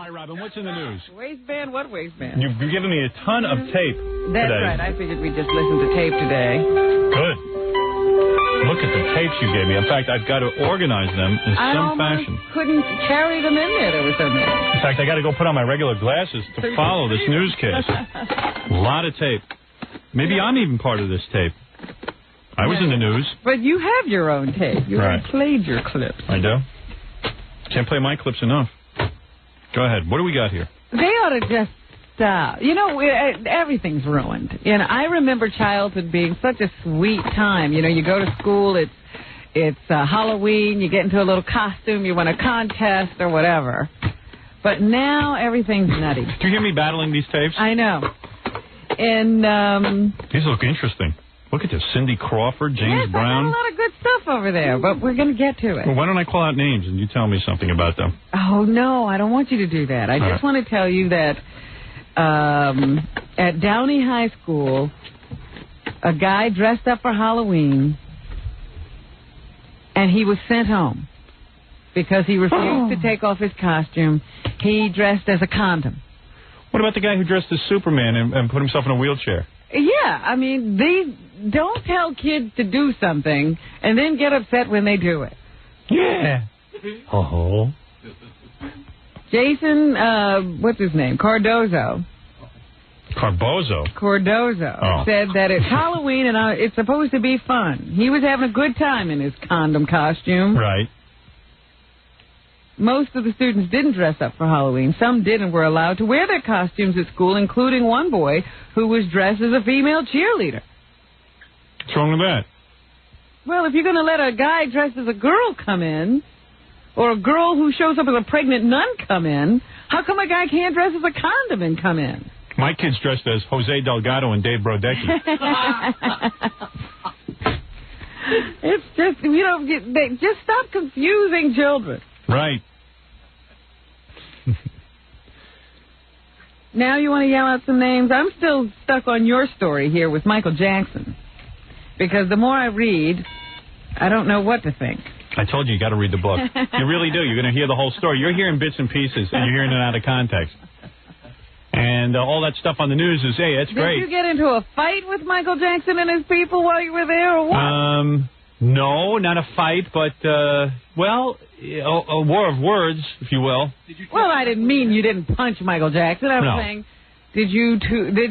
Hi, Robin. What's in the news? Waistband? What waistband? You've given me a ton of tape That's today. right. I figured we'd just listen to tape today. Good. Look at the tapes you gave me. In fact, I've got to organize them in some fashion. I couldn't carry them in there. There were so many. In fact, I got to go put on my regular glasses to follow this newscast. A lot of tape. Maybe I'm even part of this tape. I was in the news. But you have your own tape. You already played your clips. I do? Can't play my clips enough. Go ahead. What do we got here? They ought to just stop. You know, everything's ruined. You know, I remember childhood being such a sweet time. You know, you go to school, it's Halloween, you get into a little costume, you win a contest or whatever. But now everything's nutty. Do you hear me battling these tapes? I know. And these look interesting. Look at this. Cindy Crawford, James Brown. A lot of good stuff over there, but we're going to get to it. Well, why don't I call out names and you tell me something about them? Oh, no, I don't want you to do that. I just want to tell you that at Downey High School, a guy dressed up for Halloween, and he was sent home because he refused to take off his costume. He dressed as a condom. What about the guy who dressed as Superman and put himself in a wheelchair? Yeah, I mean, they don't tell kids to do something and then get upset when they do it. Yeah. Oh. Jason, what's his name? Cardozo said that it's Halloween and it's supposed to be fun. He was having a good time in his condom costume. Right. Most of the students didn't dress up for Halloween. Some did and were allowed to wear their costumes at school, including one boy who was dressed as a female cheerleader. What's wrong with that? Well, if you're going to let a guy dressed as a girl come in, or a girl who shows up as a pregnant nun come in, how come a guy can't dress as a condom and come in? My kid's dressed as Jose Delgado and Dave Brodecki. It's just, just stop confusing children. Right. Now you want to yell out some names? I'm still stuck on your story here with Michael Jackson. Because the more I read, I don't know what to think. I told you got to read the book. You really do. You're going to hear the whole story. You're hearing bits and pieces, and you're hearing it out of context. And all that stuff on the news is, hey, that's great. Did you get into a fight with Michael Jackson and his people while you were there, or what? No, not a fight, but, well, a war of words, if you will. Well, I didn't mean you didn't punch Michael Jackson. I was saying, did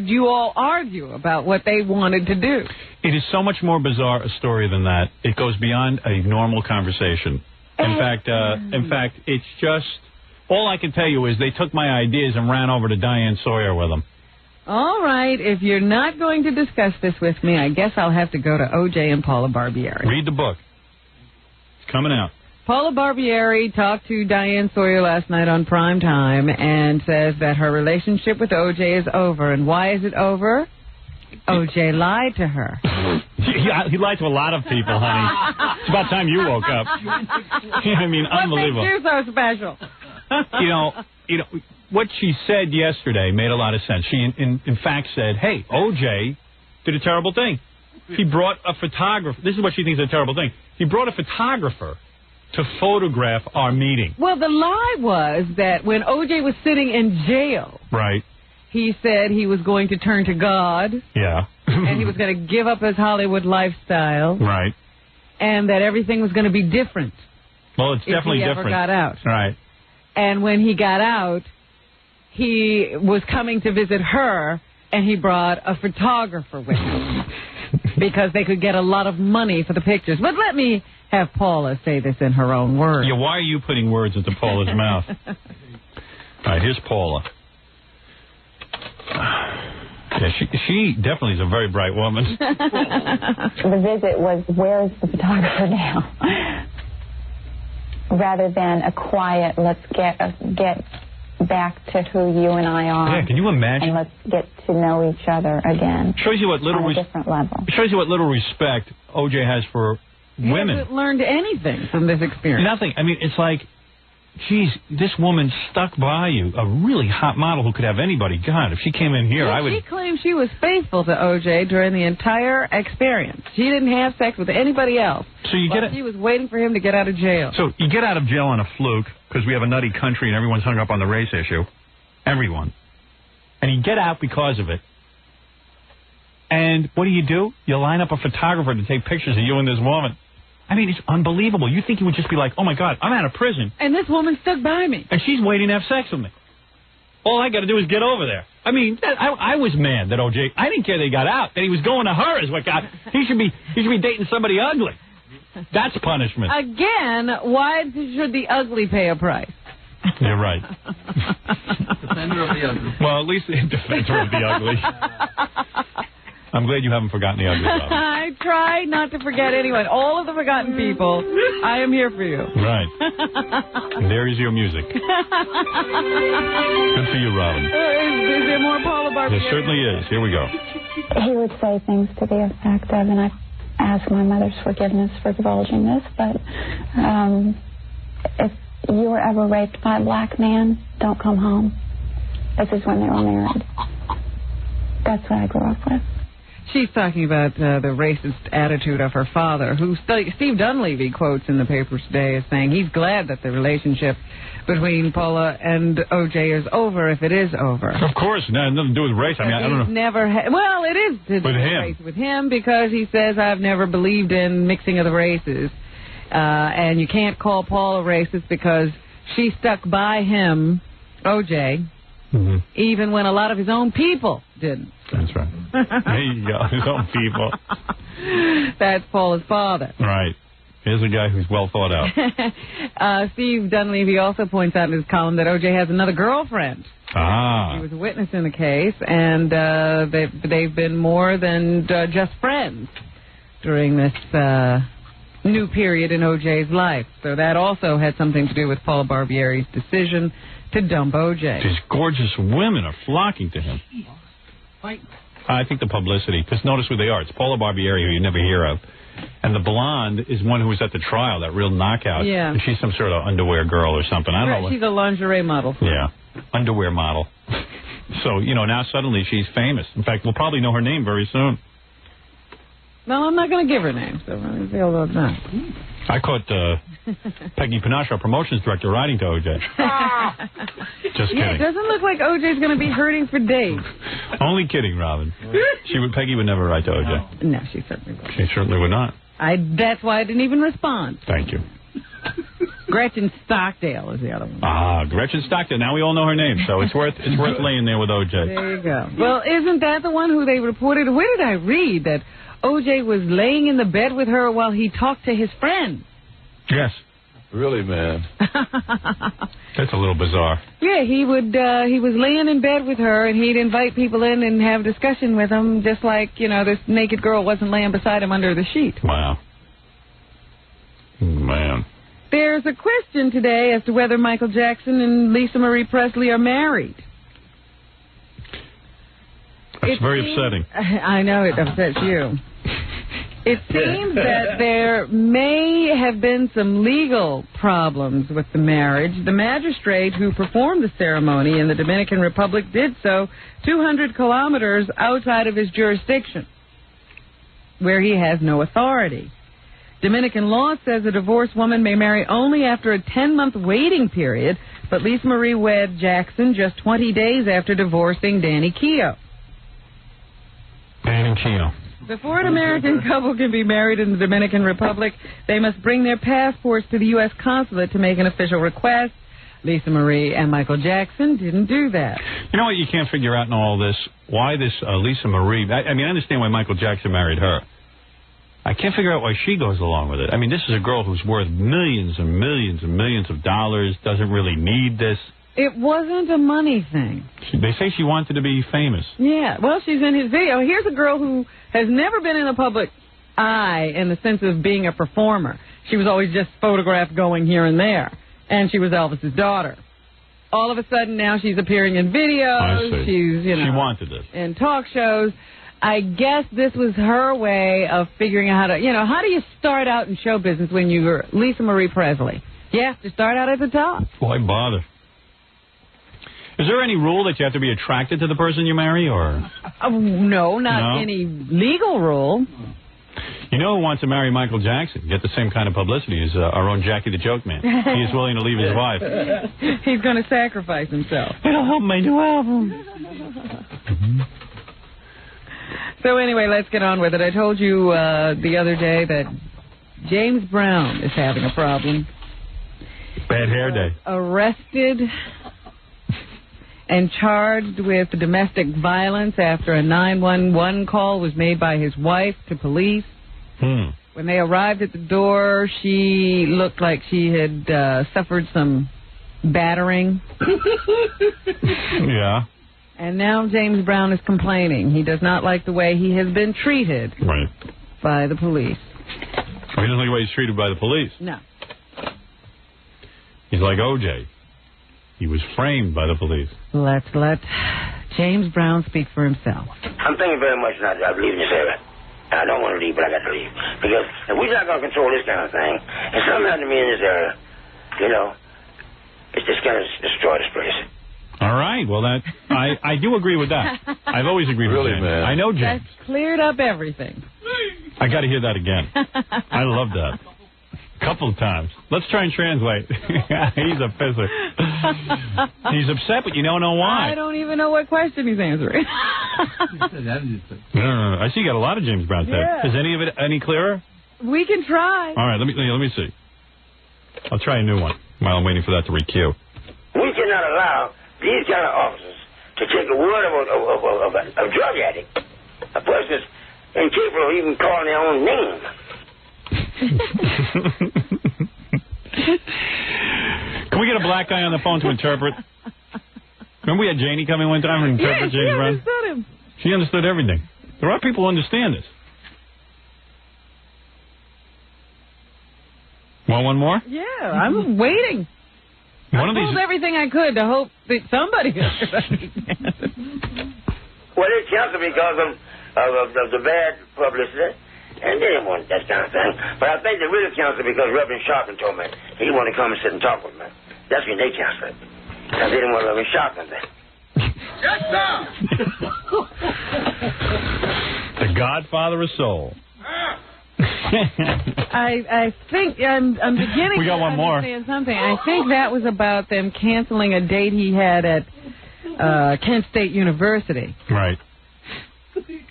you all argue about what they wanted to do? It is so much more bizarre a story than that. It goes beyond a normal conversation. In fact, it's just, all I can tell you is they took my ideas and ran over to Diane Sawyer with them. All right, if you're not going to discuss this with me, I guess I'll have to go to O.J. and Paula Barbieri. Read the book. It's coming out. Paula Barbieri talked to Diane Sawyer last night on Prime Time and says that her relationship with O.J. is over. And why is it over? O.J. lied to her. He lied to a lot of people, honey. It's about time you woke up. I mean, unbelievable. What makes you so special? You know, what she said yesterday made a lot of sense. She, in fact, said, hey, O.J. did a terrible thing. He brought a photographer. This is what she thinks is a terrible thing. He brought a photographer to photograph our meeting. Well, the lie was that when O.J. was sitting in jail, right, he said he was going to turn to God. Yeah. And he was going to give up his Hollywood lifestyle. Right. And that everything was going to be different. Well, it's definitely different. If he ever got out. Right. And when he got out, he was coming to visit her, and he brought a photographer with him because they could get a lot of money for the pictures. But let me have Paula say this in her own words. Yeah, why are you putting words into Paula's mouth? All right, here's Paula. Yeah, she definitely is a very bright woman. The visit was, where's the photographer now? Rather than a quiet, let's get back to who you and I are. Yeah, can you imagine? And let's get to know each other again. Shows you what little on a different level. Shows you what little respect O.J. has for women. He hasn't learned anything from this experience. Nothing. I mean, it's like, geez, this woman stuck by you, a really hot model who could have anybody. God, if she came in here, I would... She claims she was faithful to O.J. during the entire experience. She didn't have sex with anybody else. So you get it. She was waiting for him to get out of jail. So you get out of jail on a fluke, because we have a nutty country and everyone's hung up on the race issue. Everyone. And you get out because of it. And what do? You line up a photographer to take pictures of you and this woman. I mean, it's unbelievable. You think you would just be like, oh, my God, I'm out of prison. And this woman stuck by me. And she's waiting to have sex with me. All I got to do is get over there. I mean, I was mad that O.J., I didn't care they got out. That he was going to her is what got... He should be dating somebody ugly. That's punishment. Again, why should the ugly pay a price? You're right. Defender of the ugly. Well, at least the defender of the ugly. I'm glad you haven't forgotten the ugly, Bob. I try not to forget anyone. All of the forgotten people, I am here for you. Right. And there is your music. Good for you, Robin. Is there more Paula Barbieri? There certainly is. Here we go. He would say things to the effect of, and I ask my mother's forgiveness for divulging this, but if you were ever raped by a black man, don't come home. This is when they were married. That's what I grew up with. She's talking about the racist attitude of her father, who Steve Dunleavy quotes in the papers today as saying he's glad that the relationship between Paula and O.J. is over, if it is over. Of course, nothing to do with race. I mean, I don't know. Never well, it is to do with race with him, because he says, I've never believed in mixing of the races. And you can't call Paula racist because she stuck by him, O.J., even when a lot of his own people didn't. That's right. There you go, his own people. That's Paula's father. Right. Here's a guy who's well thought out. Steve Dunleavy also points out in his column that O.J. has another girlfriend. Ah. He was a witness in the case, and they've been more than just friends during this new period in O.J.'s life. So that also had something to do with Paula Barbieri's decision to dump O.J. These gorgeous women are flocking to him. I think the publicity, because notice who they are. It's Paula Barbieri, who you never hear of. And the blonde is one who was at the trial, that real knockout. Yeah. And she's some sort of underwear girl or something. I don't know. She's a lingerie model. Yeah. Underwear model. So, now suddenly she's famous. In fact, we'll probably know her name very soon. No, I'm not going to give her name, so I feel about that. I caught Peggy Panache, our promotions director, riding to O.J. Just kidding. Yeah, it doesn't look like O.J.'s going to be hurting for days. Only kidding, Robin. Peggy would never ride to O.J. No, she certainly would. She certainly would not. That's why I didn't even respond. Thank you. Gretchen Stockdale is the other one. Ah, Gretchen Stockdale. Now we all know her name, so it's worth laying there with O.J. There you go. Well, isn't that the one who they reported? Where did I read that O.J. was laying in the bed with her while he talked to his friend? Yes. Really, man? That's a little bizarre. Yeah, he was laying in bed with her, and he'd invite people in and have a discussion with them, just like, this naked girl wasn't laying beside him under the sheet. Wow. Man. There's a question today as to whether Michael Jackson and Lisa Marie Presley are married. That's very upsetting. I know it upsets you. It seems that there may have been some legal problems with the marriage. The magistrate who performed the ceremony in the Dominican Republic did so 200 kilometers outside of his jurisdiction, where he has no authority. Dominican law says a divorced woman may marry only after a 10-month waiting period, but Lisa Marie wed Jackson just 20 days after divorcing Danny Keough. Danny Keough. Before an American couple can be married in the Dominican Republic, they must bring their passports to the U.S. consulate to make an official request. Lisa Marie and Michael Jackson didn't do that. You know what you can't figure out in all this? Why this Lisa Marie... I understand why Michael Jackson married her. I can't figure out why she goes along with it. I mean, this is a girl who's worth millions and millions and millions of dollars, doesn't really need this. It wasn't a money thing. They say she wanted to be famous. Yeah, well, she's in his video. Here's a girl who has never been in the public eye in the sense of being a performer. She was always just photographed going here and there. And she was Elvis's daughter. All of a sudden, now she's appearing in videos. I see. She's, she wanted this. In talk shows. I guess this was her way of figuring out how to, how do you start out in show business when you were Lisa Marie Presley? You have to start out at the top. Why bother? Is there any rule that you have to be attracted to the person you marry, or? No, not any legal rule. You know who wants to marry Michael Jackson? Get the same kind of publicity as our own Jackie the Joke Man. He is willing to leave his wife. He's going to sacrifice himself. It'll help my new album. So anyway, let's get on with it. I told you the other day that James Brown is having a problem. Bad hair day. Arrested and charged with domestic violence after a 911 call was made by his wife to police. When they arrived at the door, she looked like she had suffered some battering. Yeah. And now James Brown is complaining. He does not like the way he has been treated by the police. Oh, he doesn't like the way he's treated by the police? No. He's like OJ. He was framed by the police. Let's let James Brown speak for himself. I'm thinking very much not of leaving this area. I don't want to leave, but I got to leave. Because if we're not going to control this kind of thing, and something happened to me in this area, you know, it's just going to destroy this place. All right. Well, that I do agree with that. I've always agreed with James. Man. I know James. That's cleared up everything. I got to hear that again. I love that. Couple of times. Let's try and translate. He's a pisser. He's upset, but you don't know why. I don't even know what question he's answering. No. I see you got a lot of James Brown text. Is any of it any clearer? We can try. All right, let me see. I'll try a new one while I'm waiting for that to requeue. We cannot allow these kind of officers to take a word of a drug addict, a person that's incapable of even calling their own name. Can we get a black guy on the phone to interpret? Remember we had Janie come in one time and interpret James Brown? Understood him. She understood everything. There are people who understand this. Want one more? Yeah, I'm waiting. I pulled everything I could to hope that somebody understands. Well, they canceled because of the bad publicity. And they didn't want that kind of thing. But I think they really canceled because Reverend Sharpton told me he wanted to come and sit and talk with me. That's when they canceled it. Because they didn't want Reverend Sharpton there. Yes, sir! The Godfather of Soul. I think I'm beginning we got to one more. understand something. I think that was about them canceling a date he had at Kent State University. Right.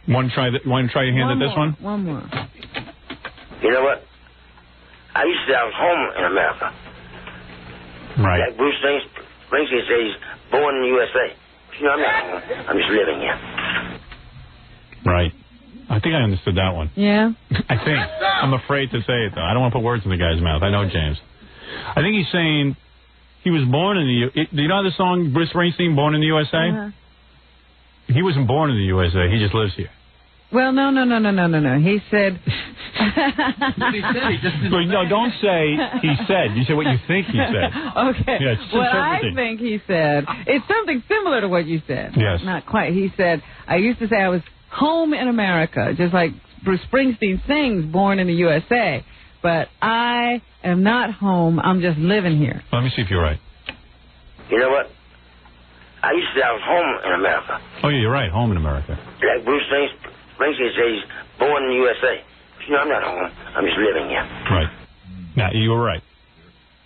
Want to try your hand at this one? One more. You know what? I used to say I was home in America. Right. Like Bruce Springsteen says he's born in the USA. You know, I'm not home. I'm just living here. Right. I think I understood that one. Yeah? I think. I'm afraid to say it, though. I don't want to put words in the guy's mouth. I know James. I think he's saying he was born in the... Do you know the song Bruce Springsteen, Born in the USA? Uh-huh. He wasn't born in the USA. He just lives here. Well, no. He said... No, don't say he said. You say what you think he said. Okay. Yeah, what I think he said, it's something similar to what you said. Yes. Not quite. He said, I used to say I was home in America, just like Bruce Springsteen sings Born in the USA. But I am not home. I'm just living here. Let me see if you're right. You know what? I used to say I was home in America. Oh, yeah, you're right. Home in America. Like Bruce Springsteen says he's born in the USA. You know, I'm not home. I'm just living here. Right. Now, you were right.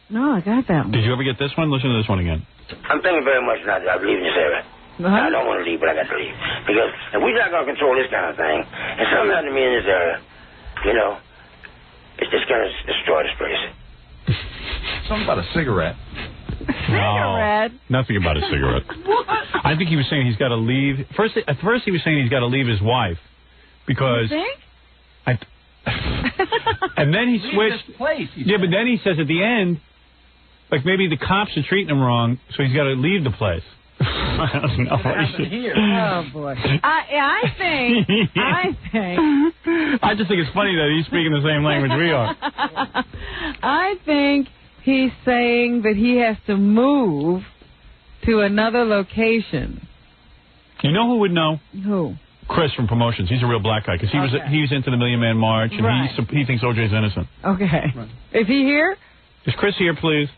No, I got that one. Did you ever get this one? Listen to this one again. I'm thinking very much not of leaving this area. I don't want to leave, but I got to leave. Because if we're not going to control this kind of thing, and something happened to me in this area, you know, it's just going to destroy this place. Something about a cigarette. Cigarette? No, nothing about a cigarette. I think he was saying he's got to leave. At first he was saying he's got to leave his wife because... You think? And then he switched. This place, yeah, but then he says at the end, like maybe the cops are treating him wrong, so he's got to leave the place. I don't know. Oh boy. I think. I just think it's funny that he's speaking the same language we are. I think he's saying that he has to move to another location. You know who would know? Who? Chris from Promotions. He's a real black guy because he was into the Million Man March and he thinks OJ's innocent. Okay. Right. Is he here? Is Chris here, please?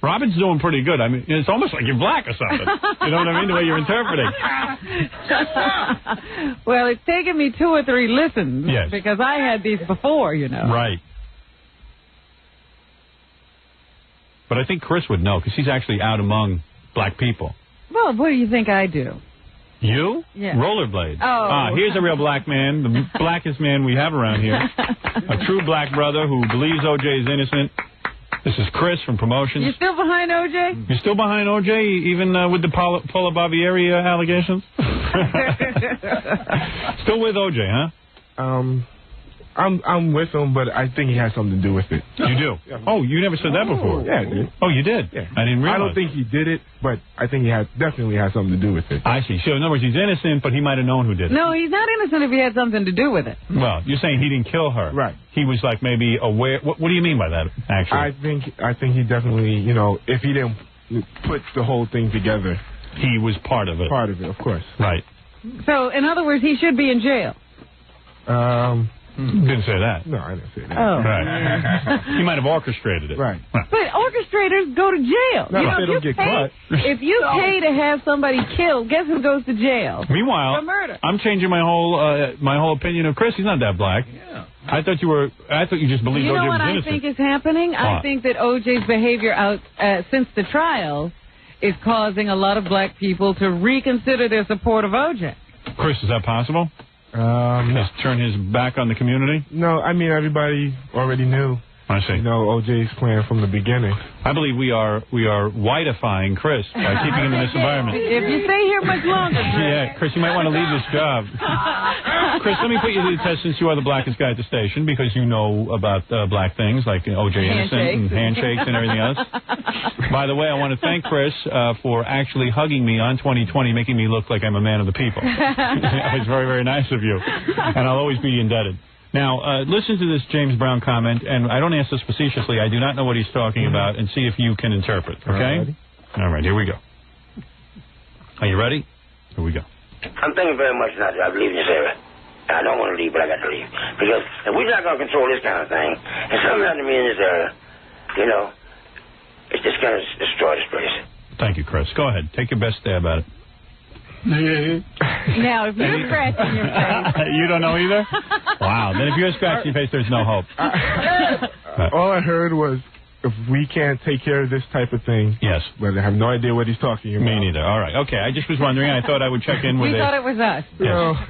Robin's doing pretty good. I mean, it's almost like you're black or something. You know what I mean? The way you're interpreting. Well, it's taken me 2 or 3 listens. Yes. Because I had these before, you know. Right. But I think Chris would know because he's actually out among black people. Well, what do you think I do? You? Yeah. Rollerblades. Oh. Here's a real black man, the blackest man we have around here. A true black brother who believes O.J. is innocent. This is Chris from Promotions. You still behind O.J.? You're still behind O.J., even with the Paula Barbieri allegations? Still with O.J., huh? I'm with him, but I think he has something to do with it. You do? Yeah. Oh, you never said that before. Yeah, I did. Oh, you did? Yeah. I didn't realize. I don't think he did it, but I think he definitely has something to do with it. I see. So, in other words, he's innocent, but he might have known who did it. No, he's not innocent if he had something to do with it. Well, you're saying he didn't kill her. Right. He was, like, maybe aware. What do you mean by that, actually? I think he definitely, if he didn't put the whole thing together. He was part of it. Part of it, of course. Right. So, in other words, he should be in jail. Didn't say that. No, I didn't say that. Oh. Right. He might have orchestrated it. Right. But orchestrators go to jail. No, they don't get caught. If you pay to have somebody killed, guess who goes to jail? Meanwhile, For murder. I'm changing my whole opinion of Chris. He's not that black. Yeah. I thought you just believed You know O.J. what was I innocent. think is happening? I What? think that O.J.'s behavior out since the trial is causing a lot of black people to reconsider their support of O.J. Chris, is that possible? No. Just turn his back on the community? No, I mean, everybody already knew. I see. O.J.'s plan from the beginning. I believe we are whiteifying Chris by keeping him in this environment. If you stay here much longer, Yeah, Chris, you might want to leave this job. Chris, let me put you to the test since you are the blackest guy at the station because you know about black things like O.J. Innocent and handshakes and everything else. By the way, I want to thank Chris for actually hugging me on 2020, making me look like I'm a man of the people. That was very, very nice of you, and I'll always be indebted. Now, listen to this James Brown comment, and I don't ask this facetiously. I do not know what he's talking about, and see if you can interpret, okay? All right, here we go. Are you ready? Here we go. I'm thinking very much not of leaving this area. I don't want to leave, but I got to leave. Because if we're not going to control this kind of thing, and something happened to me in this area, it's just going to destroy this place. Thank you, Chris. Go ahead. Take your best stab at it. now if you're scratching your face, You don't know either? Wow. Then if you're scratching your face, there's no hope. All I heard was, if we can't take care of this type of thing, Yes. but I have no idea what he's talking about. Me neither. All right. Okay. I just was wondering. I thought I would check in with we thought it was us.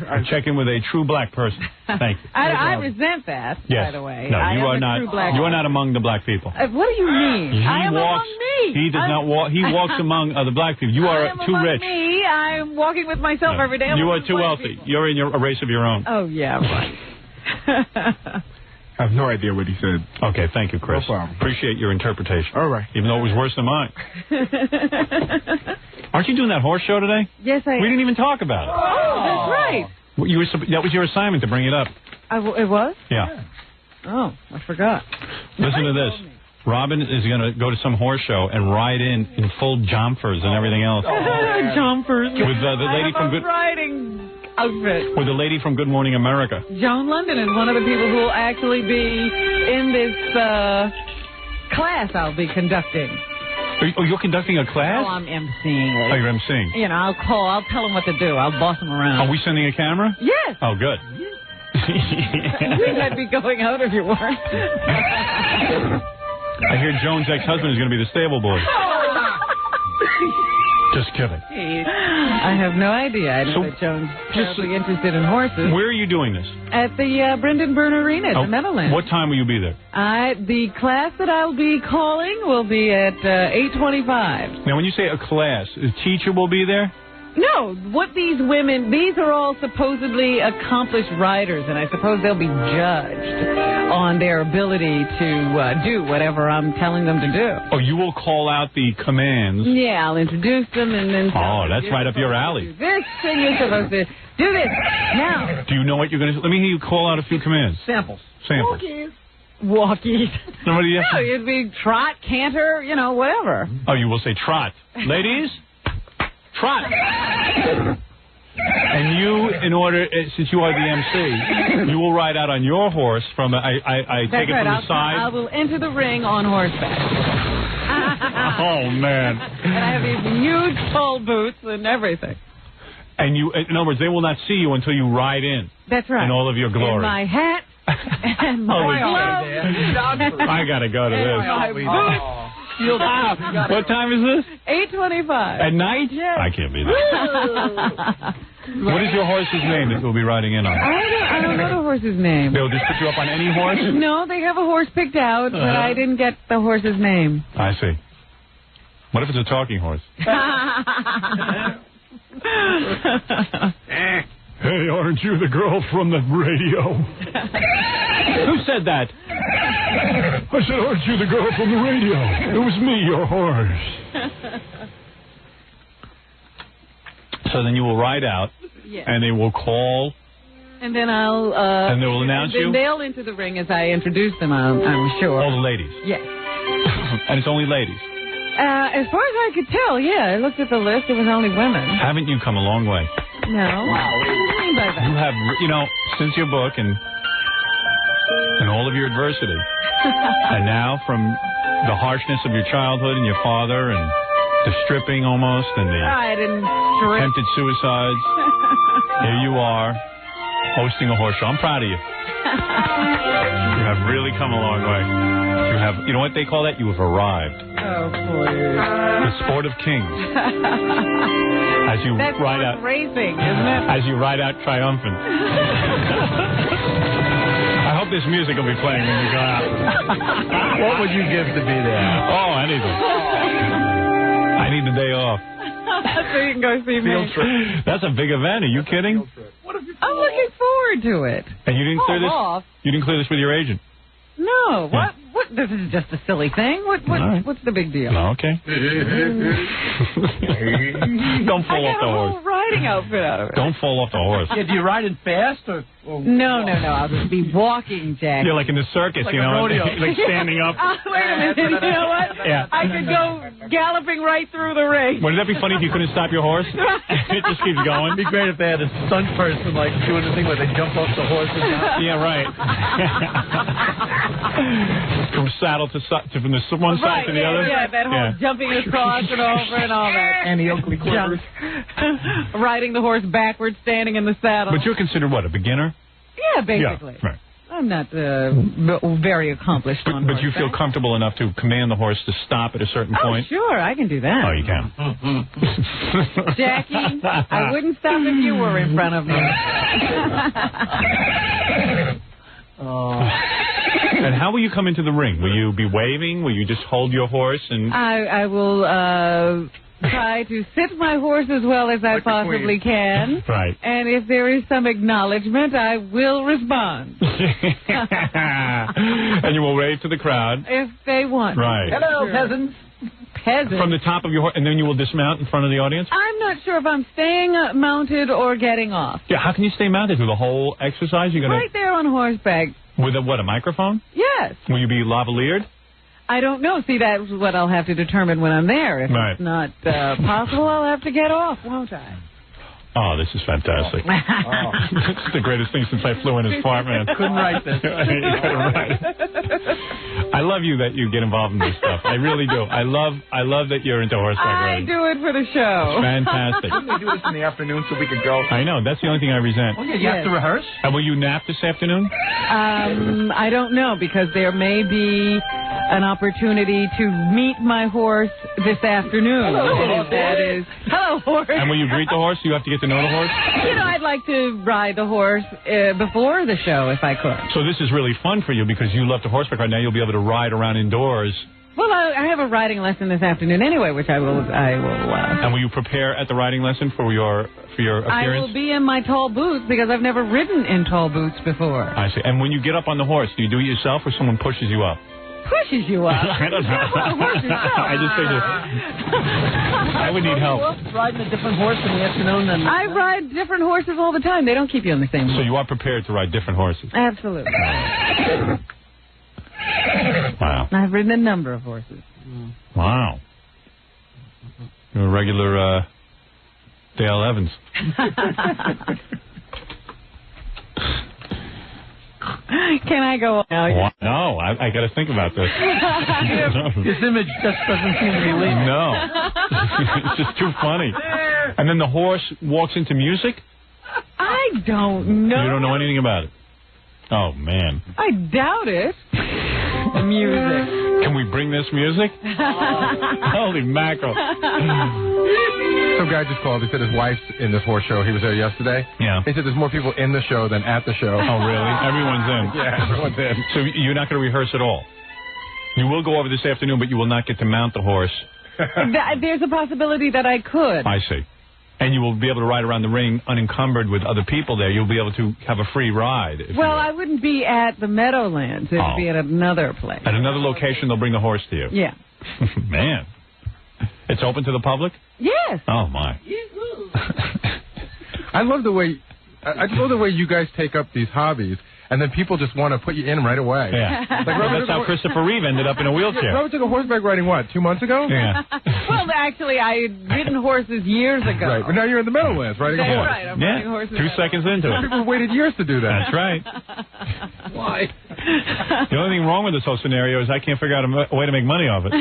I'd check in with a true black person. Thank you. I resent that, Yes. by the way. No, I you am are a not. true black You are not among the black people. What do you mean? I am among me. He does not walk. He walks among the black people. You are I am too among rich. Me. I'm walking with myself No. every day. I'm You are among too black wealthy. people. You're in a race of your own. Oh yeah, right. I have no idea what he said. Okay, thank you, Chris. No problem. Appreciate your interpretation. All right. Even though it was worse than mine. Aren't you doing that horse show today? Yes, I am. We didn't even talk about it. Oh, that's right. That was your assignment to bring it up. It was? Yeah. Oh, I forgot. Listen to this. Robin is going to go to some horse show and ride in full jumpers and everything else. Jumpers. With the lady from Good riding outfit. with the lady from Good Morning America. Joan London is one of the people who will actually be in this class I'll be conducting. Oh, you're conducting a class? Oh, I'm emceeing it. Oh, you're emceeing. I'll tell them what to do. I'll boss them around. Are we sending a camera? Yes. Oh, good. I'd be going out if you weren't. I hear Joan's ex-husband is going to be the stable boy. Just kidding. I have no idea. I know that Joan's terribly interested in horses. Where are you doing this? At the Brendan Byrne Arena at the Meadowlands. What time will you be there? The class that I'll be calling will be at 8:25. Now, when you say a class, a teacher will be there? No, what these are all supposedly accomplished riders, and I suppose they'll be judged on their ability to do whatever I'm telling them to do. Oh, you will call out the commands. Yeah, I'll introduce them and then... Oh, that's right up your alley. Do this, and you're supposed to do this. Now... Do you know what you're going to... Let me hear you call out a few commands. Samples. Walkies. Somebody else? No, it'd be trot, canter, whatever. Oh, you will say trot. Ladies, trot. And you, in order, since you are the MC, you will ride out on your horse from, I take it from the side. I will enter the ring on horseback. Oh, man. And I have these huge toll boots and everything. And you, in other words, they will not see you until you ride in. That's right. In all of your glory. And my hat and my gloves. I got to go to this. My boots. What time is this? 8:25. At night? Yes. I can't be there. What is your horse's name that you'll be riding in on? I don't know the horse's name. They'll just put you up on any horse? No, they have a horse picked out, but I didn't get the horse's name. I see. What if it's a talking horse? Hey, aren't you the girl from the radio? Who said that? I said, aren't you the girl from the radio? It was me, your horse. So then you will ride out, Yes. and they will call. And then I'll... and they will announce you? They'll enter the ring as I introduce them, I'm sure. All the ladies? Yes. And it's only ladies? As far as I could tell, yeah. I looked at the list. It was only women. Haven't you come a long way? No. Wow. What do you mean by that? You have, since your book and all of your adversity, and now from the harshness of your childhood and your father and the stripping almost and the I didn't strip. attempted suicides, here you are hosting a horse show. I'm proud of you. You have really come a long way. You know what they call that? You have arrived. Oh, please. The sport of kings. As you That's ride out racing, isn't it? As you ride out triumphant. I hope this music will be playing when you go out. What would you give to be there? Oh, anything. I need the day off. So you can go see me. That's a big event. Are you kidding? I'm looking forward to it. And you didn't clear this? Off. You didn't clear this with your agent? No. What? This is just a silly thing. Right. What's the big deal? No, okay. Don't fall off the I got a horse. whole riding outfit out of it. Don't fall off the horse. Yeah, do you ride it fast or No. I'll just be walking, Jack. You're like in the circus, Like you a know, rodeo. like standing up. Wait a minute. You know what? Yeah. I could go galloping right through the ring. Wouldn't that be funny if you couldn't stop your horse? It just keeps going. It'd be great if they had a stunt person like doing the thing where they jump off the horse and down. Yeah, right. From saddle to from the one side to the other. Yeah, that whole jumping across and over and all that. And the Oakley Clippers. Riding the horse backwards, standing in the saddle. But you're considered what, a beginner? Yeah, basically. Yeah, right. I'm not very accomplished on But you feel horseback. comfortable enough to command the horse to stop at a certain point? Sure, I can do that. Oh, you can. Jackie, I wouldn't stop if you were in front of me. And how will you come into the ring? Will you be waving? Will you just hold your horse and... I will try to sit my horse as well as I possibly can. Right. And if there is some acknowledgement, I will respond. And you will wave to the crowd. If they want. Right. Hello, peasants. Peasants. From the top of your horse, and then you will dismount in front of the audience? I'm not sure if I'm staying mounted or getting off. Yeah, how can you stay mounted through the whole exercise? You're gonna Right there on horseback. With a microphone? Yes. Will you be lavaliered? I don't know. See, that's what I'll have to determine when I'm there. If Right. it's not possible, I'll have to get off, won't I? Oh, this is fantastic. It's the greatest thing since I flew in his fart, man. Couldn't write this. You couldn't write it. I love you that you get involved in this stuff. I really do. I love that you're into horseback I riding. do it for the show. Fantastic. Couldn't we do this in the afternoon so we could go? I know. That's the only thing I resent. Oh, yeah, you have to rehearse? And will you nap this afternoon? I don't know, because there may be an opportunity to meet my horse this afternoon. Hello, That is. Hello, horse. And will you greet the horse? Do you have to get to know the horse? You know, I'd like to ride the horse before the show if I could. So this is really fun for you because you love to horseback ride. Now you'll be able to ride around indoors. Well, I have a riding lesson this afternoon anyway, which I will. And will you prepare at the riding lesson for your appearance? I will be in my tall boots because I've never ridden in tall boots before. I see. And when you get up on the horse, do you do it yourself or someone pushes you up? Pushes you up. I don't know. I just figured I would need help. Riding a different horse in the afternoon than... I ride different horses all the time. They don't keep you on the same So horse. you are prepared to ride different horses? Absolutely. Wow. I've ridden a number of horses. Wow. You're a regular Dale Evans. Can I go now? What? No, I got to think about this. His image just doesn't seem to be leaving. No. It's just too funny. And then the horse walks into music? I don't know. You don't know anything about it? Oh, man. I doubt it. The music. Can we bring this music? Holy mackerel. Some guy just called. He said his wife's in this horse show. He was there yesterday. Yeah. He said there's more people in the show than at the show. Oh, really? Everyone's in. Yeah, everyone's in. So you're not going to rehearse at all? You will go over this afternoon, but you will not get to mount the horse. There's a possibility that I could. I see. And you will be able to ride around the ring unencumbered with other people there. You'll be able to have a free ride. Well, I wouldn't be at the Meadowlands. It'd be at another place. At another location, they'll bring the horse to you. Yeah. Man. It's open to the public? Yes. Oh, my. I love the way you guys take up these hobbies, and then people just want to put you in right away. Yeah. That's how Christopher Reeve ended up in a wheelchair. Robert took a horseback riding, 2 months ago? Yeah. Well, actually, I had ridden horses years ago. Right, but now you're in the Meadowlands riding a That's horse. right, I'm riding horses. 2 seconds into it. People waited years to do that. That's right. Why? The only thing wrong with this whole scenario is I can't figure out a way to make money off it.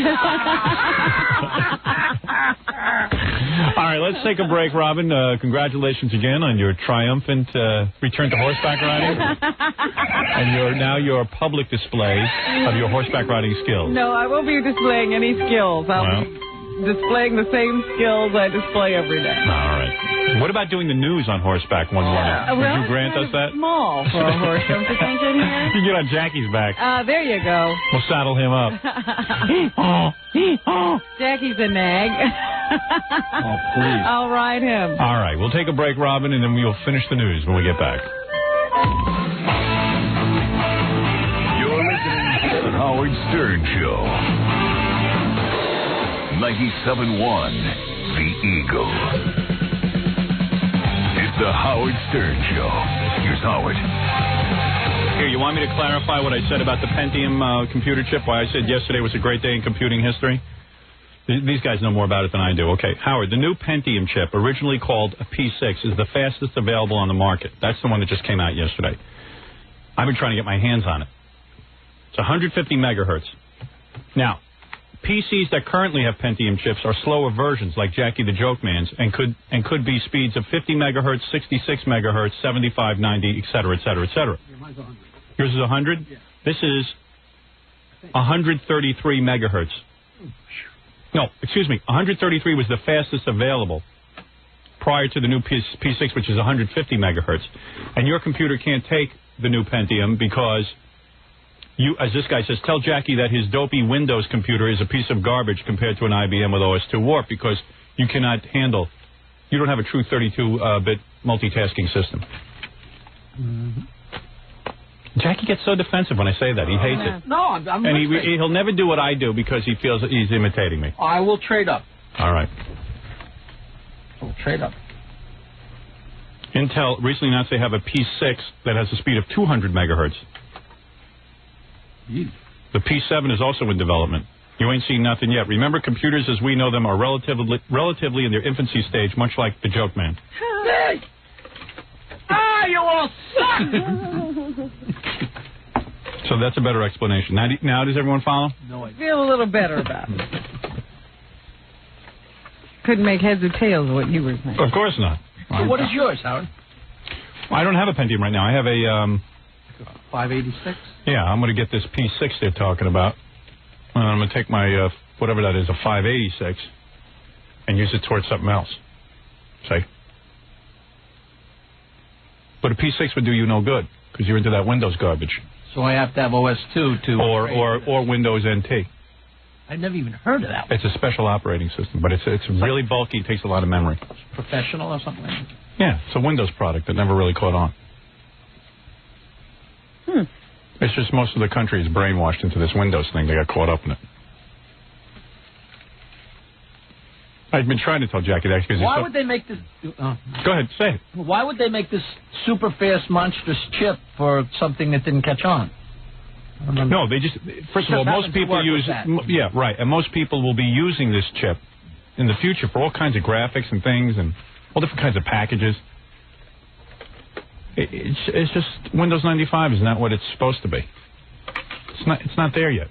All right, let's take a break, Robin. Congratulations again on your triumphant return to horseback riding and your public display of your horseback riding skills. No, I won't be displaying any skills. I'll be displaying the same skills I display every day. All right. What about doing the news on horseback one morning? Would you grant us that? Small for a horse, don't you think, in here? You get on Jackie's back. There you go. We'll saddle him up. Jackie's a nag. Oh, please. I'll ride him. All right, we'll take a break, Robin, and then we'll finish the news when we get back. You're listening to the Howard Stern Show. 97.1 The Eagle. It's the Howard Stern Show. Here's Howard. Here, you want me to clarify what I said about the Pentium computer chip? Why I said yesterday was a great day in computing history? These guys know more about it than I do. Okay, Howard, the new Pentium chip, originally called a P6, is the fastest available on the market. That's the one that just came out yesterday. I've been trying to get my hands on it. It's 150 megahertz. Now, PCs that currently have Pentium chips are slower versions, like Jackie the Joke Man's, and could be speeds of 50 megahertz, 66 megahertz, 75, 90, et cetera, et cetera, et cetera. Yours is 100? Yeah. This is 133 megahertz. No, excuse me. 133 was the fastest available prior to the new P6, which is 150 megahertz. And your computer can't take the new Pentium because you, as this guy says, tell Jackie that his dopey Windows computer is a piece of garbage compared to an IBM with OS2 Warp because you cannot handle, you don't have a true 32-bit multitasking system. Mm-hmm. Jackie gets so defensive when I say that. He hates it. No, I'm and he'll never do what I do because he feels that he's imitating me. I will trade up. All right. I'll trade up. Intel recently announced they have a P6 that has a speed of 200 megahertz. The P7 is also in development. You ain't seen nothing yet. Remember, computers as we know them are relatively in their infancy stage, much like the Joke Man. Hey! You all suck! So that's a better explanation. Now does everyone follow? No, I feel a little better about it. Couldn't make heads or tails of what you were saying. Of course not. So what is yours, Howard? I don't have a Pentium right now. I have a 586? Yeah, I'm going to get this P6 they're talking about. I'm going to take my, whatever that is, a 586, and use it towards something else. See? But a P6 would do you no good, because you're into that Windows garbage. So I have to have OS2 to... Or Windows NT. I've never even heard of that one. It's a special operating system, but it's really bulky. It takes a lot of memory. Professional or something like that? Yeah, it's a Windows product that never really caught on. It's just most of the country is brainwashed into this Windows thing. They got caught up in it. I've been trying to tell Jackie that because why would they make this... Go ahead, say it. Why would they make this super fast, monstrous chip for something that didn't catch on? No, they just... First of all, most people use... Yeah, right. And most people will be using this chip in the future for all kinds of graphics and things and all different kinds of packages. It's just Windows 95 is not what it's supposed to be. It's not there yet.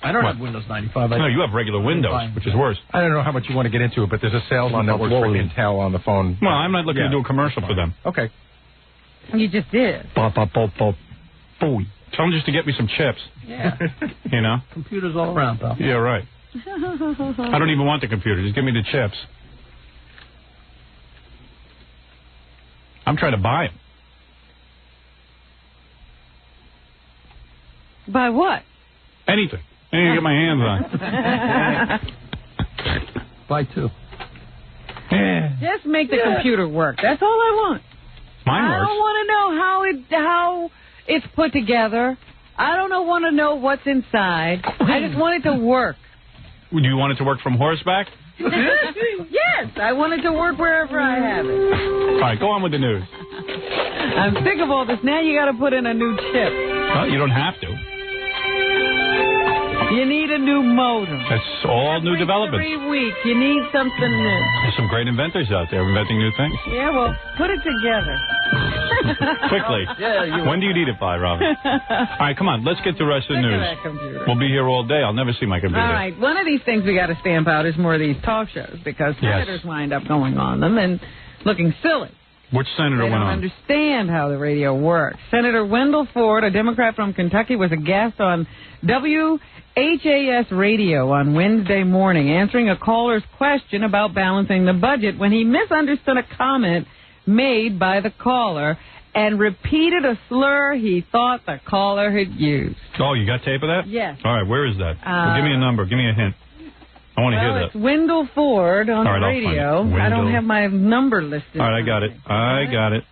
I don't have Windows 95. No, you have regular Windows, which is worse. I don't know how much you want to get into it, but there's a sales on network for Intel on the phone. Well, I'm not looking to do a commercial for them. Okay. You just did. Tell them just to get me some chips. Yeah. You know? Computers all around, pal. Yeah, right. I don't even want the computer. Just give me the chips. I'm trying to buy them. Buy what? Anything. Anything to get my hands on. Buy two. Yeah. Just make the computer work. That's all I want. Mine I works. don't want to know how it's put together. I don't want to know what's inside. I just want it to work. Do you want it to work from horseback? Yes, I want it to work wherever I have it. All right, go on with the news. I'm sick of all this. Now you got to put in a new chip. Well, you don't have to. You need a new modem. That's all new developments. Every week, you need something new. There's some great inventors out there inventing new things. Yeah, well, put it together. Quickly. Yeah, when do you need it by, Robin? All right, come on. Let's get the rest of the Look news. at that computer. We'll be here all day. I'll never see my computer. All right. One of these things we got to stamp out is more of these talk shows because senators wind up going on them and looking silly. Which senator They went don't on? understand how the radio works. Senator Wendell Ford, a Democrat from Kentucky, was a guest on WHAS radio on Wednesday morning, answering a caller's question about balancing the budget when he misunderstood a comment made by the caller and repeated a slur he thought the caller had used. Oh, you got tape of that? Yes. All right, where is that? Well, give me a number. Give me a hint. I want to hear It's that. Wendell Ford on All right, the I'll find radio. it. I don't Wendell. have my number listed. All right, I got it. I got it.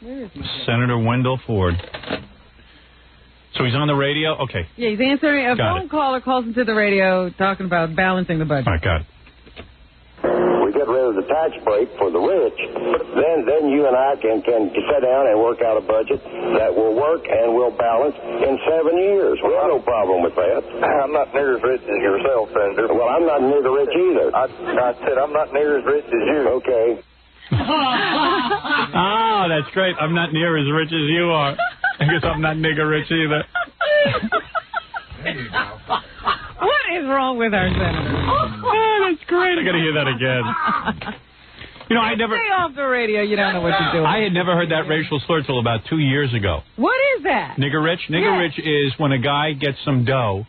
Where is he? Senator Wendell Ford. So he's on the radio? Okay. Yeah, he's answering. A Got phone it. caller calls into the radio talking about balancing the budget. All right, got it. We get rid of the tax break for the rich, then you and I can sit down and work out a budget that will work and will balance in 7 years. We have no problem with that. I'm not near as rich as yourself, Senator. Well, I'm not near the rich either. I said I'm not near as rich as you. Okay. Oh, that's great. I'm not near as rich as you are. I guess I'm not nigger rich either. What is wrong with our senator? Oh, that's great. I got to hear that again. You know, I never. Stay off the radio. You don't know what you're doing. I had never heard that racial slur till about 2 years ago. What is that? Nigger rich? Nigger rich is when a guy gets some dough,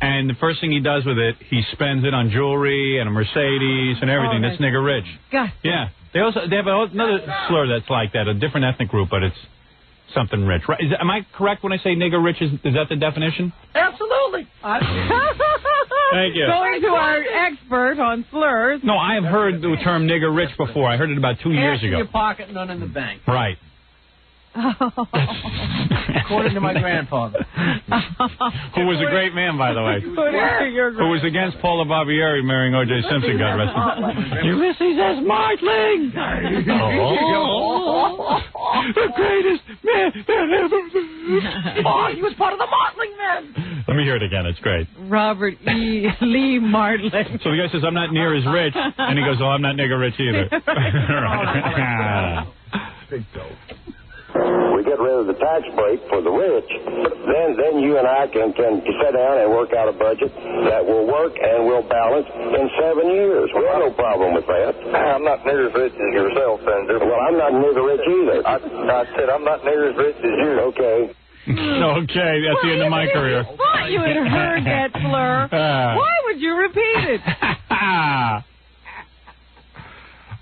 and the first thing he does with it, he spends it on jewelry and a Mercedes and everything. Oh, That's nigger rich. God. Yeah. They have another slur that's like that, a different ethnic group, but it's something rich. Right? Am I correct when I say nigger rich? Is that the definition? Absolutely. Thank you. Going to our expert on slurs. No, I have heard the term nigger rich before. I heard it about 2 years Cash in ago. your pocket, none in the bank. Right. According to my grandfather. Who was a great man, by the way. Who was against Paula Barbieri marrying O.J. Simpson, God rest him. Ulysses S. Martling! The greatest man that ever... Oh, he was part of the Mottling Men. Let me hear it again. It's great. Robert E. Lee Martling. So the guy says, I'm not near as rich, and he goes, oh, I'm not nigger rich either. Big dope. We get rid of the tax break for the rich, then you and I can sit down and work out a budget that will work and will balance in 7 years. We have no problem with that. I'm not near as rich as yourself, Senator. Well, I'm not near the rich either. I said I'm not near as rich as you. Okay. Okay, that's the end of my career. Thought you had heard that slur. Why would you repeat it?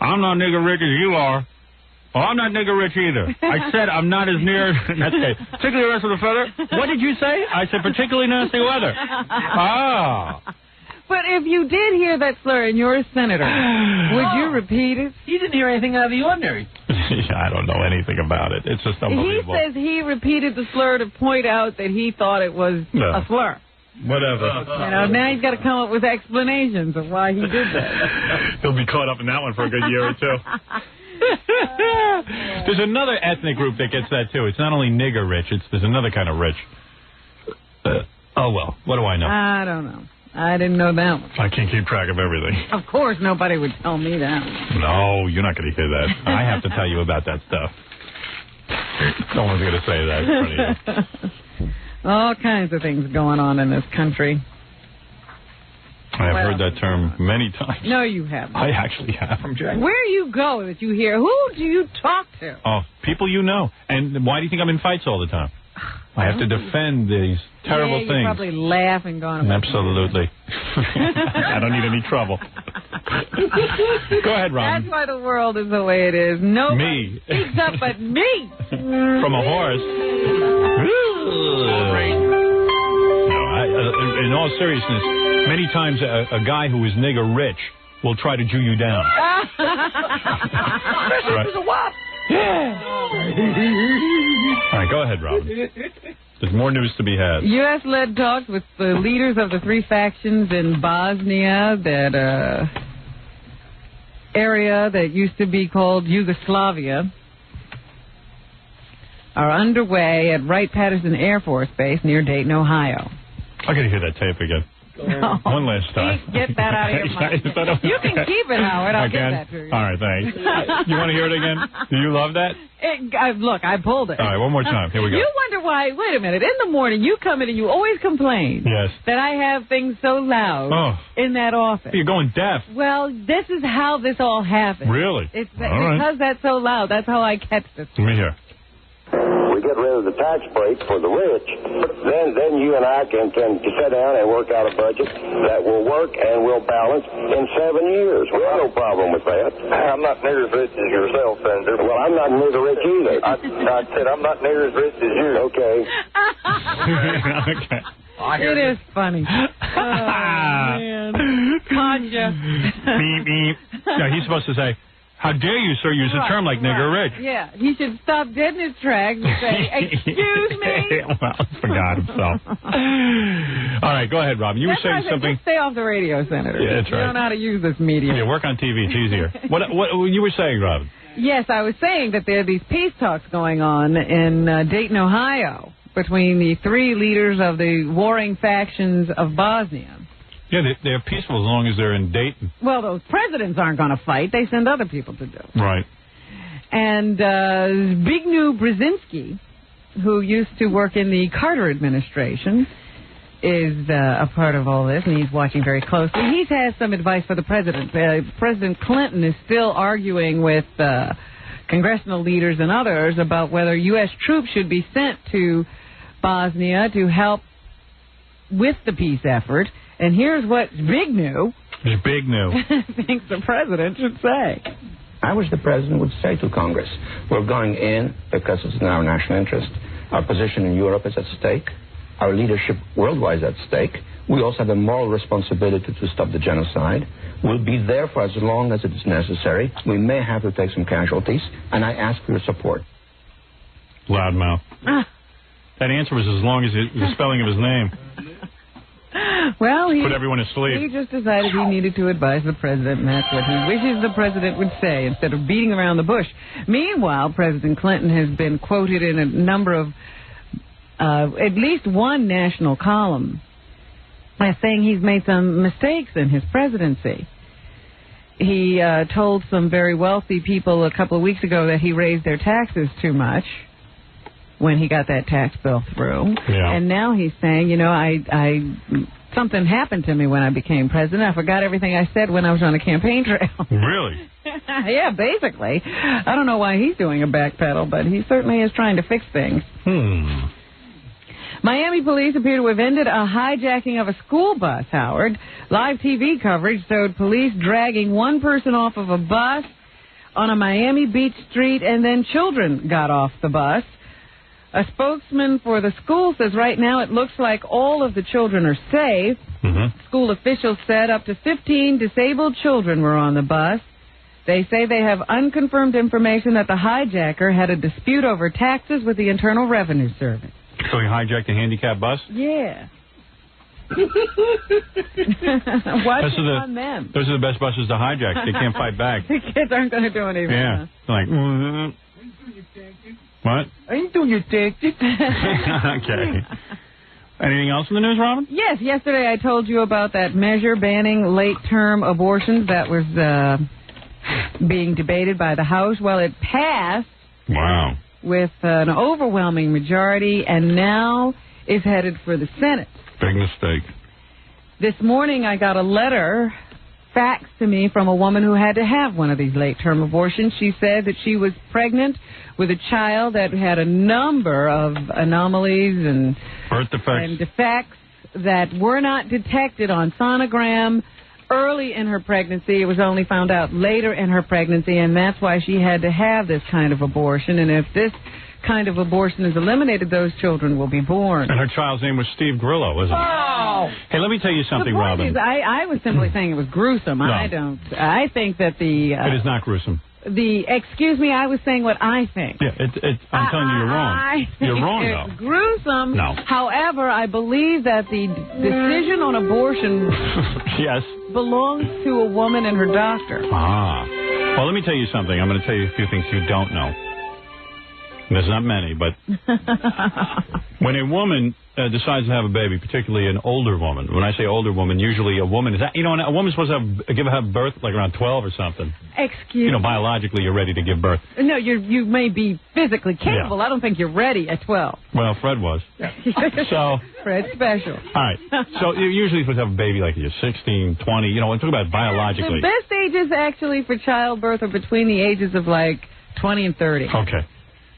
I'm not nigger rich as you are. Well, I'm not nigger rich either. I said I'm not as near... That's okay. Particularly rest of the feather. What did you say? I said particularly nasty weather. Ah. But if you did hear that slur and you're a senator, would you repeat it? He didn't hear anything out of the ordinary. I don't know anything about it. It's just He unbelievable. says he repeated the slur to point out that he thought it was a slur. Whatever. You know, now he's got to come up with explanations of why he did that. He'll be caught up in that one for a good year or two. There's another ethnic group that gets that too. It's not only nigger rich. There's another kind of rich. Oh well, what do I know? I don't know. I didn't know that one. I can't keep track of everything. Of course, nobody would tell me that. No, you're not going to hear that. I have to tell you about that stuff. No one's going to say that in front of you. All kinds of things going on in this country. I have heard that term many times. No, you haven't. I actually have. Where you go that you hear, who do you talk to? Oh, people you know. And why do you think I'm in fights all the time? I have to defend these terrible you're things. Probably laughing going. Absolutely. I don't need any trouble. Go ahead, Robin. That's why the world is the way it is. Nobody speaks up but me. From a horse. No, in all seriousness, many times a guy who is nigger rich will try to Jew you down. Right. Yeah. All right, go ahead, Robin. There's more news to be had. U.S.-led talks with the leaders of the three factions in Bosnia, that area that used to be called Yugoslavia, are underway at Wright-Patterson Air Force Base near Dayton, Ohio. I got to hear that tape again. No. One last time. Get that out of your mind. You can keep it, Howard. I'll give that to you. All right, thanks. You want to hear it again? Do you love that? Look, I pulled it. All right, one more time. Here we go. You wonder why, wait a minute, in the morning you come in and you always complain that I have things so loud in that office. You're going deaf. Well, this is how this all happened. Really? It's all because that's so loud. That's how I catch this. Let me hear. We get rid of the tax break for the rich, then you and I can sit down and work out a budget that will work and will balance in 7 years. We have no problem with that. I'm not near as rich as yourself, Senator. Well, I'm not near the rich either. I said I'm not near as rich as you. Okay. Okay. It is funny. Oh, man. Conja. Beep, beep. Yeah, he's supposed to say, how dare you, sir, use a term like nigger rich? Yeah, he should stop dead in his tracks and say, excuse me. Well, he forgot himself. All right, go ahead, Robin. You were saying something. Just stay off the radio, Senator. Yeah, that's right. You don't know how to use this medium. Yeah, work on TV. It's easier. What you were saying, Robin? Yes, I was saying that there are these peace talks going on in Dayton, Ohio, between the three leaders of the warring factions of Bosnia. Yeah, they're peaceful as long as they're in Dayton. Well, those presidents aren't going to fight. They send other people to do it. Right. And Zbigniew Brzezinski, who used to work in the Carter administration, is a part of all this, and he's watching very closely. He has some advice for the president. President Clinton is still arguing with congressional leaders and others about whether U.S. troops should be sent to Bosnia to help with the peace effort. And here's what Zbigniew thinks the president should say. I wish the president would say to Congress, we're going in because it's in our national interest. Our position in Europe is at stake. Our leadership worldwide is at stake. We also have a moral responsibility to stop the genocide. We'll be there for as long as it is necessary. We may have to take some casualties, and I ask for your support. Loudmouth. That answer was as long as the spelling of his name. Well, put everyone to sleep. He just decided he needed to advise the president, and that's what he wishes the president would say instead of beating around the bush. Meanwhile, President Clinton has been quoted in a number of, at least one national column, as saying he's made some mistakes in his presidency. He told some very wealthy people a couple of weeks ago that he raised their taxes too much when he got that tax bill through. Yeah. And now he's saying, you know, something happened to me when I became president. I forgot everything I said when I was on the campaign trail. Really? Yeah, basically. I don't know why he's doing a backpedal, but he certainly is trying to fix things. Miami police appear to have ended a hijacking of a school bus, Howard. Live TV coverage showed police dragging one person off of a bus on a Miami Beach street, and then children got off the bus. A spokesman for the school says right now it looks like all of the children are safe. School officials said up to 15 disabled children were on the bus. They say they have unconfirmed information that the hijacker had a dispute over taxes with the Internal Revenue Service. So he hijacked a handicapped bus? Yeah. Watch on them. Those are the best buses to hijack. They can't fight back. The kids aren't going to do anything. Yeah. Like, what? Are you doing your taxes? Okay. Anything else in the news, Robin? Yes, yesterday I told you about that measure banning late-term abortions that was being debated by the House. Well, it passed. Wow. With an overwhelming majority, and now is headed for the Senate. Big mistake. This morning I got a letter faxed to me from a woman who had to have one of these late-term abortions. She said that she was pregnant with a child that had a number of anomalies and birth defects and defects that were not detected on sonogram early in her pregnancy. It was only found out later in her pregnancy, and that's why she had to have this kind of abortion. And if this kind of abortion is eliminated, those children will be born. And her child's name was Steve Grillo, wasn't it? Oh! Hey, let me tell you something, the point Robin. Is, I was simply saying it was gruesome. No. I think that it is not gruesome. Excuse me, I was saying what I think. Yeah, I'm telling you, you're wrong. You're wrong, it's gruesome. No. However, I believe that the decision on abortion yes. belongs to a woman and her doctor. Ah. Well, let me tell you something. I'm going to tell you a few things you don't know. There's not many, but when a woman decides to have a baby, particularly an older woman, when I say older woman, usually a woman is, a woman's supposed to have birth like around 12 or something. Excuse me. Biologically you're ready to give birth. No, you may be physically capable. Yeah. I don't think you're ready at 12. Well, Fred was. So Fred's special. All right. So you're usually supposed to have a baby like you're 16, 20. I'm talking about biologically. The best ages actually for childbirth are between the ages of like 20 and 30. Okay.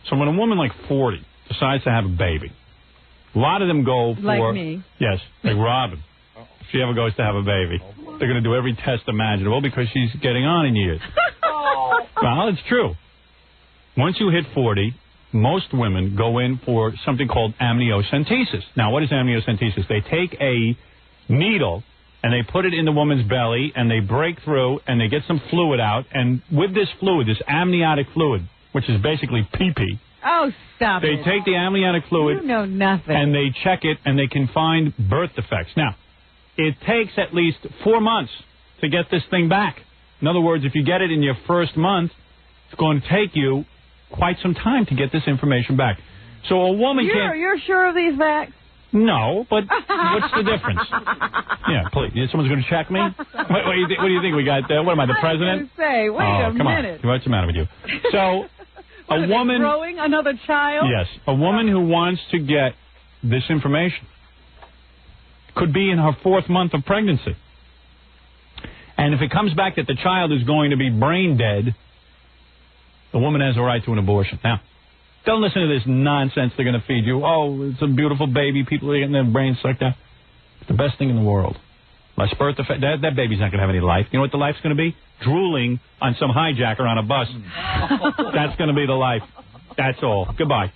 So when a woman like 40 decides to have a baby, a lot of them go for... Like me. Yes, like Robin. If she ever goes to have a baby, they're going to do every test imaginable because she's getting on in years. Well, it's true. Once you hit 40, most women go in for something called amniocentesis. Now, what is amniocentesis? They take a needle and they put it in the woman's belly and they break through and they get some fluid out. And with this fluid, this amniotic fluid, which is basically pee-pee. Oh, stop They it. take the amniotic fluid. You know nothing. And they check it, and they can find birth defects. Now, it takes at least 4 months to get this thing back. In other words, if you get it in your first month, it's going to take you quite some time to get this information back. So a woman can't... You're sure of these facts? No, but what's the difference? Yeah, please. Someone's going to check me? What do you think we got? What am I, the president? Say, wait a minute. What's the matter with you? So, a woman growing another child? Yes, a woman who wants to get this information could be in her 4th month of pregnancy. And if it comes back that the child is going to be brain dead, the woman has a right to an abortion. Now, don't listen to this nonsense they're going to feed you. Oh, it's a beautiful baby. People are getting their brains sucked out. It's the best thing in the world. Less birth defect. That baby's not going to have any life. You know what the life's going to be? Drooling on some hijacker on a bus. That's going to be the life. That's all. Goodbye.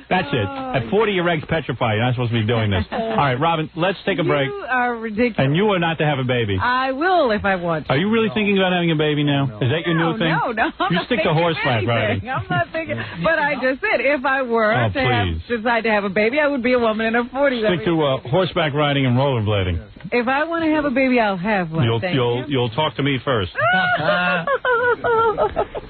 That's it. At 40, your eggs petrified. You're not supposed to be doing this. All right, Robin, let's take a break. You are ridiculous. And you are not to have a baby. I will if I want to. Are you really thinking about having a baby now? Is that your new thing? No. You stick to horseback riding. I'm not thinking. But I just said if I were to decide to have a baby, I would be a woman in her 40s. Stick to horseback riding and rollerblading. If I want to have a baby, I'll have one. You'll talk to me first. So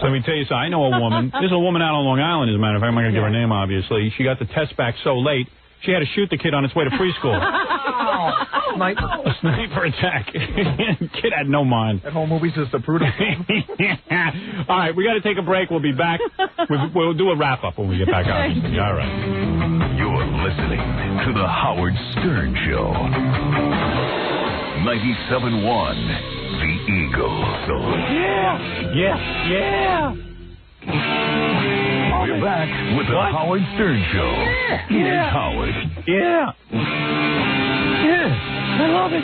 let me tell you something. I know a woman. There's a woman out on Long Island, as a matter of fact. I'm not going to give her name, obviously. She got the test back so late, she had to shoot the kid on its way to preschool. A sniper attack. Kid had no mind. That whole movie's just a brutal. All right, we got to take a break. We'll be back. We'll do a wrap-up when we get back out. All right. You're listening to The Howard Stern Show. 97.1. The Eagle. Yeah. We're back with The Howard Stern Show. Here's Howard. Yeah. I love it.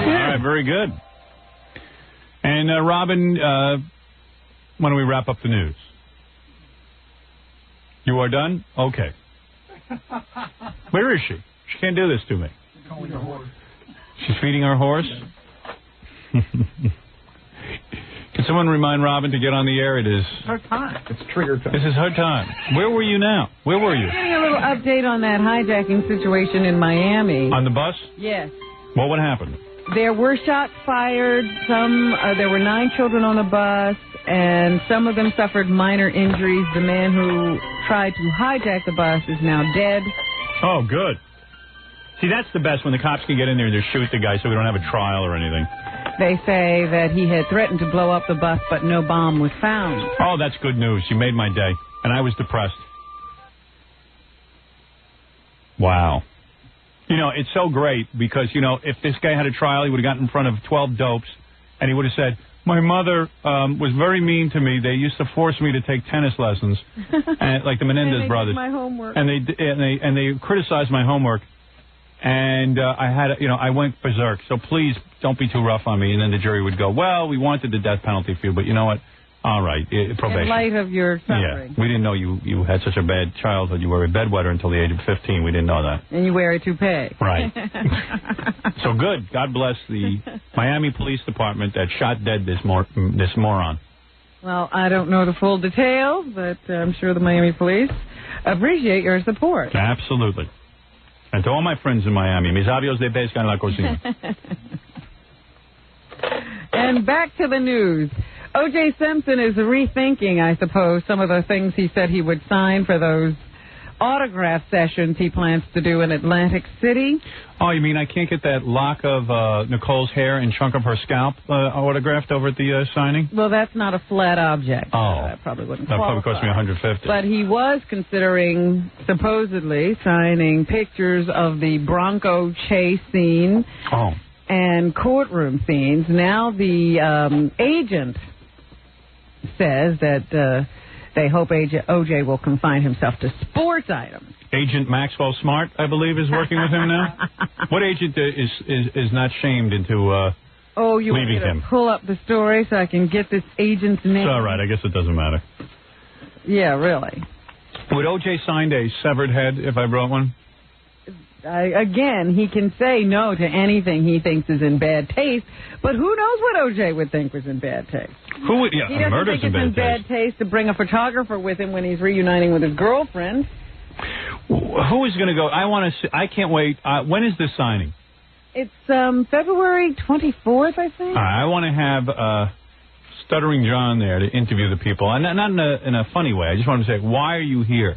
All right, very good. And Robin, when do we wrap up the news? You are done? Okay. Where is she? She can't do this to me. She's feeding her horse? Can someone remind Robin to get on the air? It is her time. It's trigger time. This is her time. Where were you now? Where were you? Getting a little update on that hijacking situation in Miami. On the bus? Yes. Well, what happened? There were shots fired. There were 9 children on the bus, and some of them suffered minor injuries. The man who tried to hijack the bus is now dead. Oh, good. See, that's the best, when the cops can get in there and just shoot the guy so we don't have a trial or anything. They say that he had threatened to blow up the bus, but no bomb was found. Oh, that's good news. You made my day. And I was depressed. Wow. You know, it's so great because, you know, if this guy had a trial, he would have gotten in front of 12 dopes, and he would have said, my mother was very mean to me. They used to force me to take tennis lessons, and, like the Menendez brothers. My homework. And they criticized my homework. And I went berserk. So please don't be too rough on me. And then the jury would go, well, we wanted the death penalty for you, but you know what? All right, probation. In light of your suffering. Yeah, we didn't know you had such a bad childhood. You were a bedwetter until the age of 15. We didn't know that. And you wear a toupee. Right. So good. God bless the Miami Police Department that shot dead this moron. Well, I don't know the full details, but I'm sure the Miami Police appreciate your support. Absolutely. And to all my friends in Miami, mis avios de pesca en la cocina. And back to the news. O.J. Simpson is rethinking, I suppose, some of the things he said he would sign for those autograph sessions he plans to do in Atlantic City. Oh, you mean I can't get that lock of Nicole's hair and chunk of her scalp autographed over at the signing? Well, that's not a flat object. Oh. That probably wouldn't That qualify. probably cost me $150. But he was considering, supposedly, signing pictures of the Bronco chase scene and courtroom scenes. Now the agent says that they hope O.J. will confine himself to sports items. Agent Maxwell Smart, I believe, is working with him now. What agent is not shamed into you want me leaving to him? Pull up the story so I can get this agent's name? It's all right. I guess it doesn't matter. Yeah, really. Would O.J. sign a severed head if I brought one? Again, he can say no to anything he thinks is in bad taste, but who knows what O.J. would think was in bad taste? Who would? Yeah, he doesn't murder's think it's in bad taste to bring a photographer with him when he's reuniting with his girlfriend. Who is going to go? I want to see. I can't wait. When is this signing? It's February 24th, I think. I want to have Stuttering John there to interview the people, and not in a funny way. I just want him to say, "Why are you here?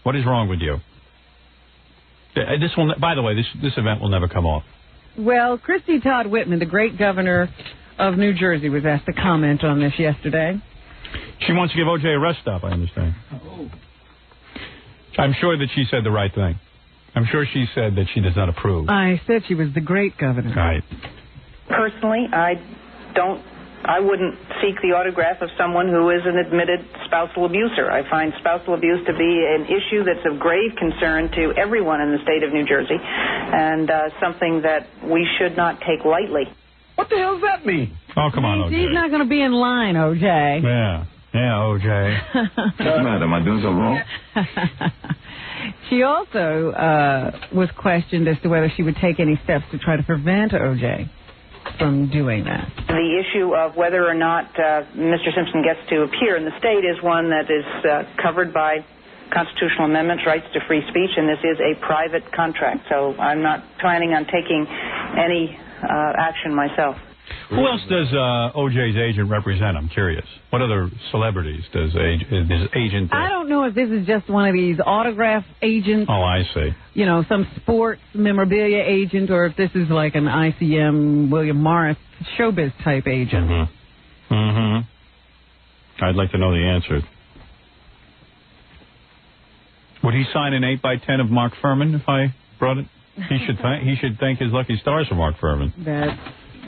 What is wrong with you?" This will. By the way, this event will never come off. Well, Christy Todd Whitman, the great governor of New Jersey, was asked to comment on this yesterday. She wants to give O.J. a rest stop, I understand. I'm sure that she said the right thing. I'm sure she said that she does not approve. I said she was the great governor. Right. Personally, I wouldn't seek the autograph of someone who is an admitted spousal abuser. I find spousal abuse to be an issue that's of grave concern to everyone in the state of New Jersey, and something that we should not take lightly. What the hell does that mean? Oh, come on, O.J. He's not going to be in line, O.J. Yeah, O.J. What's the matter? Am I doing something wrong? She also was questioned as to whether she would take any steps to try to prevent O.J. from doing that. The issue of whether or not Mr. Simpson gets to appear in the state is one that is covered by constitutional amendments, rights to free speech, and this is a private contract, so I'm not planning on taking any action myself. Who else does O.J.'s agent represent? I'm curious. What other celebrities does his agent... I don't know if this is just one of these autograph agents. Oh, I see. You know, some sports memorabilia agent, or if this is like an ICM William Morris showbiz type agent. I'd like to know the answer. Would he sign an 8x10 of Mark Furman if I brought it? He should thank his lucky stars for Mark Furman. That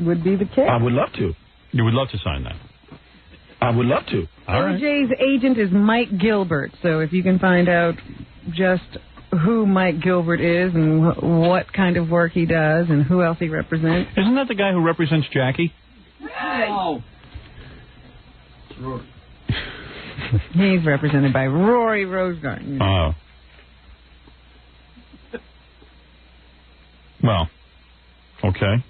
would be the case. I would love to. You would love to sign that? I would love to. All right. O.J.'s agent is Mike Gilbert, so if you can find out just who Mike Gilbert is and what kind of work he does and who else he represents. Isn't that the guy who represents Jackie? No. He's represented by Rory Rosegarten. Oh. Well, okay.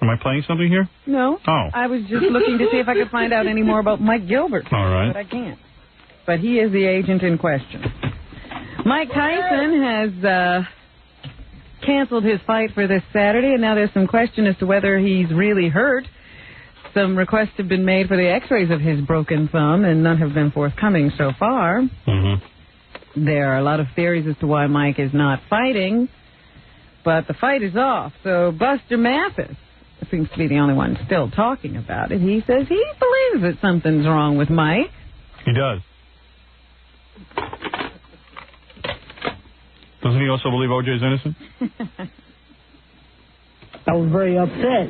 Am I playing something here? No. Oh. I was just looking to see if I could find out any more about Mike Gilbert. All right. But I can't. But he is the agent in question. Mike Tyson has canceled his fight for this Saturday, and now there's some question as to whether he's really hurt. Some requests have been made for the x-rays of his broken thumb, and none have been forthcoming so far. Mm-hmm. There are a lot of theories as to why Mike is not fighting, but the fight is off. So Buster Mathis seems to be the only one still talking about it. He says he believes that something's wrong with Mike. He does. Doesn't he also believe O.J.'s innocent? I was very upset,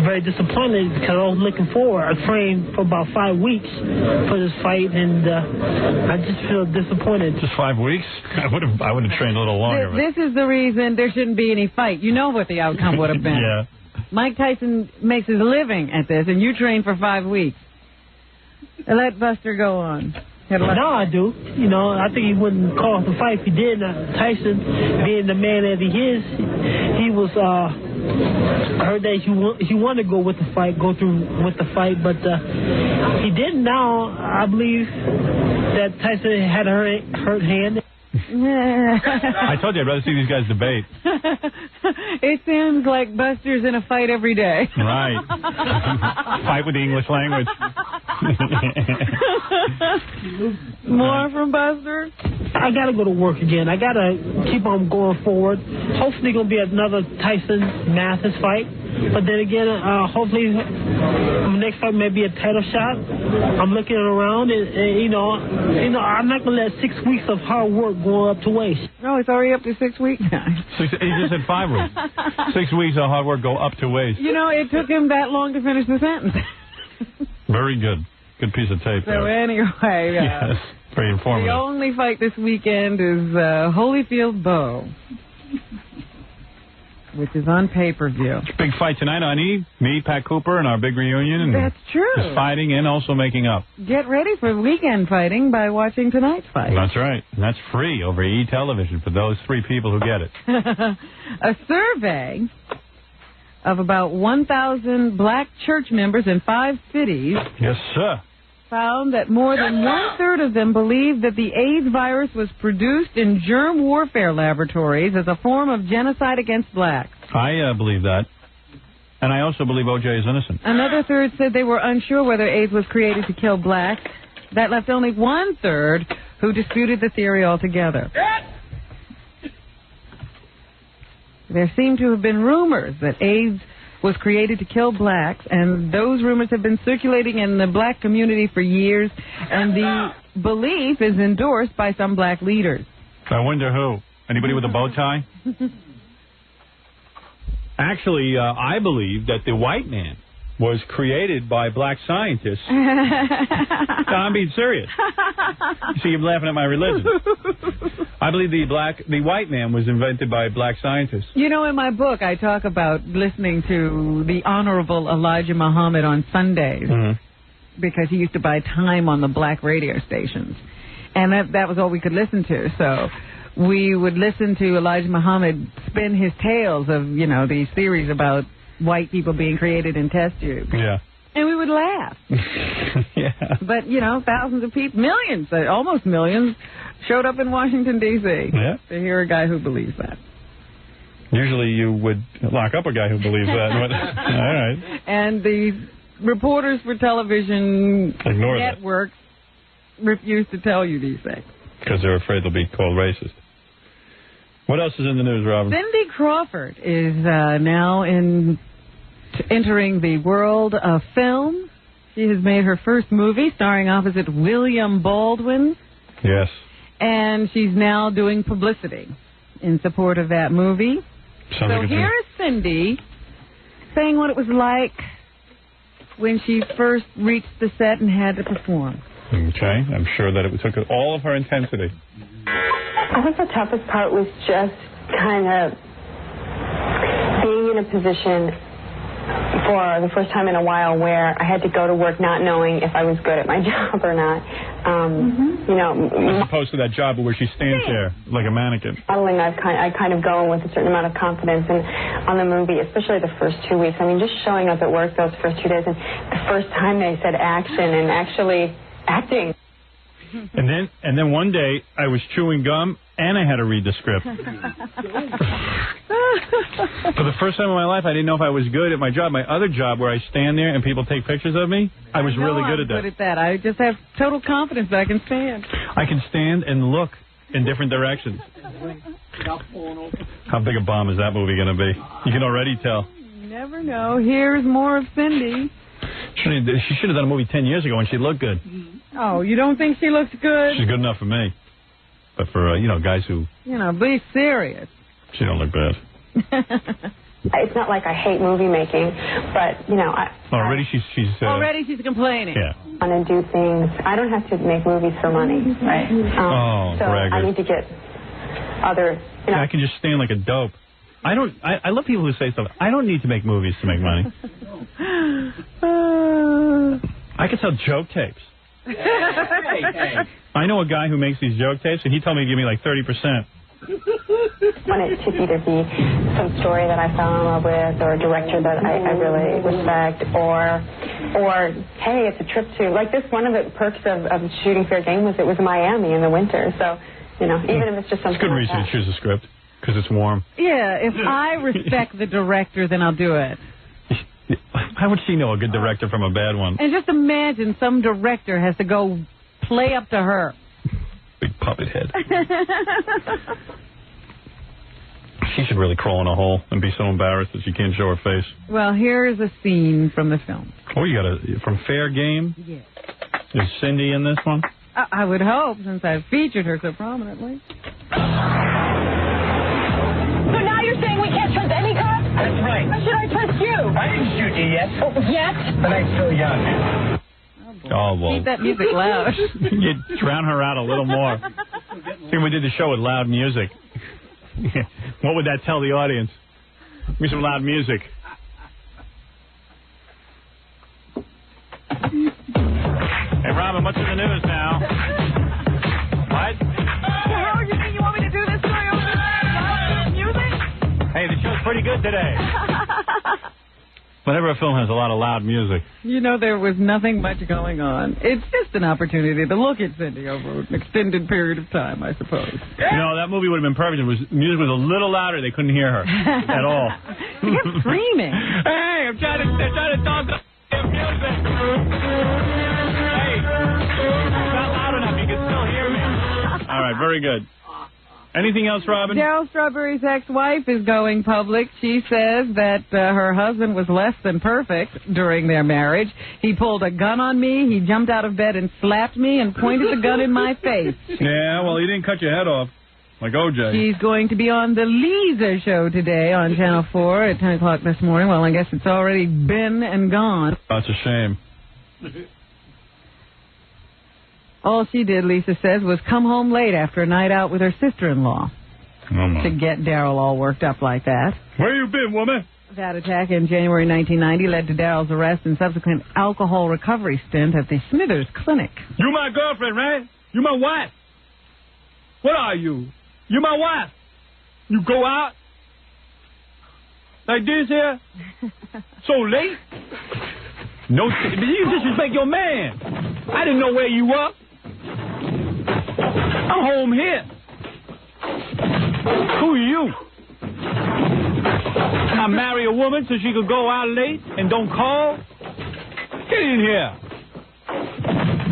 very disappointed because I was looking forward. I trained for about 5 weeks for this fight, and I just feel disappointed. Just 5 weeks? I would have trained a little longer. This is the reason there shouldn't be any fight. You know what the outcome would have been. Yeah. Mike Tyson makes his living at this, and you train for 5 weeks. Let Buster go on. No, I do. You know, I think he wouldn't call off the fight if he did. Tyson, being the man that he is, he was. I heard that he wanted to go with the fight, go through with the fight, but he didn't. Now I believe that Tyson had a hurt hand. I told you I'd rather see these guys debate. It seems like Buster's in a fight every day. Right. Fight with the English language. More from Buster? I got to go to work again. I got to keep on going forward. Hopefully going to be another Tyson-Mathis fight. But then again, hopefully next fight may be a title shot. I'm looking around, and you know, I'm not going to let 6 weeks of hard work go up to waste. No, it's already up to 6 weeks now. He just said 5 weeks. 6 weeks of hard work go up to waste. You know, it took him that long to finish the sentence. Very good. Good piece of tape there. So anyway, yes, very informative. The only fight this weekend is Holyfield Bowe, which is on pay-per-view. Big fight tonight on E! Me, Pat Cooper, and our big reunion. And that's true. Just fighting and also making up. Get ready for weekend fighting by watching tonight's fight. That's right. And that's free over E! Television for those 3 people who get it. A survey of about 1,000 black church members in 5 cities. Yes, sir. Found that more than 1/3 of them believed that the AIDS virus was produced in germ warfare laboratories as a form of genocide against blacks. I believe that. And I also believe O.J. is innocent. Another third said they were unsure whether AIDS was created to kill blacks. That left only 1/3 who disputed the theory altogether. There seem to have been rumors that AIDS was created to kill blacks, and those rumors have been circulating in the black community for years, and the belief is endorsed by some black leaders. I wonder who. Anybody with a bow tie? Actually, I believe that the white man was created by black scientists. No, I'm being serious. See, you're laughing at my religion. I believe the white man was invented by black scientists. You know, in my book, I talk about listening to the Honorable Elijah Muhammad on Sundays, because he used to buy time on the black radio stations. And that was all we could listen to. So we would listen to Elijah Muhammad spin his tales of, you know, these theories about white people being created in test tubes. Yeah. And we would laugh. Yeah. But, you know, thousands of people, millions, almost millions, showed up in Washington, D.C. Yeah. to hear a guy who believes that. Usually you would lock up a guy who believes that. All right. And the reporters for television networks refuse to tell you these things. Because they're afraid they'll be called racist. What else is in the news, Robin? Cindy Crawford is now entering the world of film. She has made her first movie starring opposite William Baldwin. Yes. And she's now doing publicity in support of that movie. So here's Cindy saying what it was like when she first reached the set and had to perform. Okay. I'm sure that it took all of her intensity. I think the toughest part was just kind of being in a position for the first time in a while where I had to go to work not knowing if I was good at my job or not. You know, as opposed to that job where she stands there like a mannequin. Modeling, I kind of go in with a certain amount of confidence, and on the movie, especially the first 2 weeks, I mean, just showing up at work those first 2 days, and the first time they said action and actually acting. And then one day I was chewing gum and I had to read the script. For the first time in my life, I didn't know if I was good at my job. My other job, where I stand there and people take pictures of me, I was really good at that. I'm good at that. I just have total confidence that I can stand. I can stand and look in different directions. How big a bomb is that movie going to be? You can already tell. You never know. Here's more of Cindy. She should have done a movie 10 years ago when she looked good. Oh, you don't think she looks good? She's good enough for me. But for, guys who... be serious. She don't look bad. It's not like I hate movie making, but, already she's already she's complaining. Yeah. I want to do things. I don't have to make movies for money, right? So bragger. I need to get other... I can just stand like a dope. I love people who say stuff. I don't need to make movies to make money. I can sell joke tapes. I know a guy who makes these joke tapes, and he told me to give me like 30%. I want it to either be some story that I fell in love with, or a director that I really respect, or hey, it's a trip to, like this, one of the perks of shooting Fair Game was it was in Miami in the winter, so, even if it's just something It's a good reason to choose a script, because it's warm. Yeah, if I respect the director, then I'll do it. How would she know a good director from a bad one? And just imagine some director has to go play up to her. Big puppet head. She should really crawl in a hole and be so embarrassed that she can't show her face. Well, here's a scene from the film. Oh, you got from Fair Game? Yes. Is Cindy in this one? I would hope, since I've featured her so prominently. So now you're saying we can't trust any cop? That's right. Or should I trust you? I didn't shoot you yet. Oh, yet? But I'm still young. Oh, well. Keep that music loud. You drown her out a little more. See, we did the show with loud music. What would that tell the audience? Give me some loud music. Hey, Robin, what's in the news now? What? Howard, you mean you want me to do this story over loud music? Hey, the show's pretty good today. Whenever a film has a lot of loud music. There was nothing much going on. It's just an opportunity to look at Cindy over an extended period of time, I suppose. That movie would have been perfect if music was a little louder. They couldn't hear her at all. She kept screaming. Hey, I'm trying to talk to music. Hey, it's not loud enough. You can still hear me. All right, very good. Anything else, Robin? Darryl Strawberry's ex-wife is going public. She says that her husband was less than perfect during their marriage. He pulled a gun on me. He jumped out of bed and slapped me and pointed the gun in my face. Yeah, well, he didn't cut your head off, like O.J. She's going to be on the Lisa show today on Channel 4 at 10 o'clock this morning. Well, I guess it's already been and gone. That's a shame. All she did, Lisa says, was come home late after a night out with her sister-in-law to get Darryl all worked up like that. Where you been, woman? That attack in January 1990 led to Darryl's arrest and subsequent alcohol recovery stint at the Smithers Clinic. You my girlfriend, right? You my wife. What are you? You my wife. You go out like this here? So late? No, you disrespect your man. I didn't know where you were. I'm home here. Who are you? I marry a woman so she could go out late and don't call? Get in here.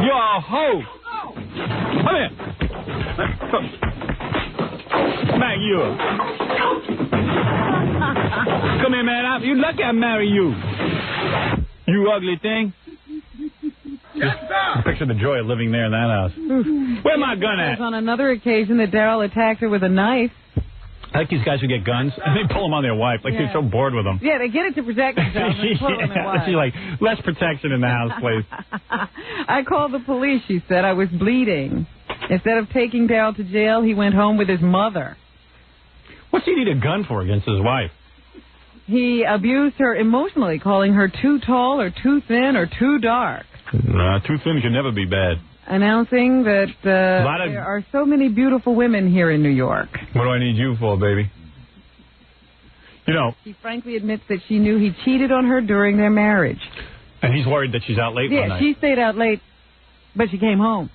You're a hoe. Come here. Smack you. Come here, man. You lucky I marry you. You ugly thing. Just picture the joy of living there in that house. Where my gun at? On another occasion that Darryl attacked her with a knife. I like these guys who get guns and they pull them on their wife. Like they're so bored with them. Yeah, they get it to protect themselves and pull it on their wife. She's like, less protection in the house, please. I called the police, she said. I was bleeding. Instead of taking Darryl to jail, he went home with his mother. What's he need a gun for against his wife? He abused her emotionally, calling her too tall or too thin or too dark. Too thin can never be bad. Announcing that there are so many beautiful women here in New York. What do I need you for, baby? She frankly admits that she knew he cheated on her during their marriage. And he's worried that she's out late one night. Yeah, she stayed out late, but she came home.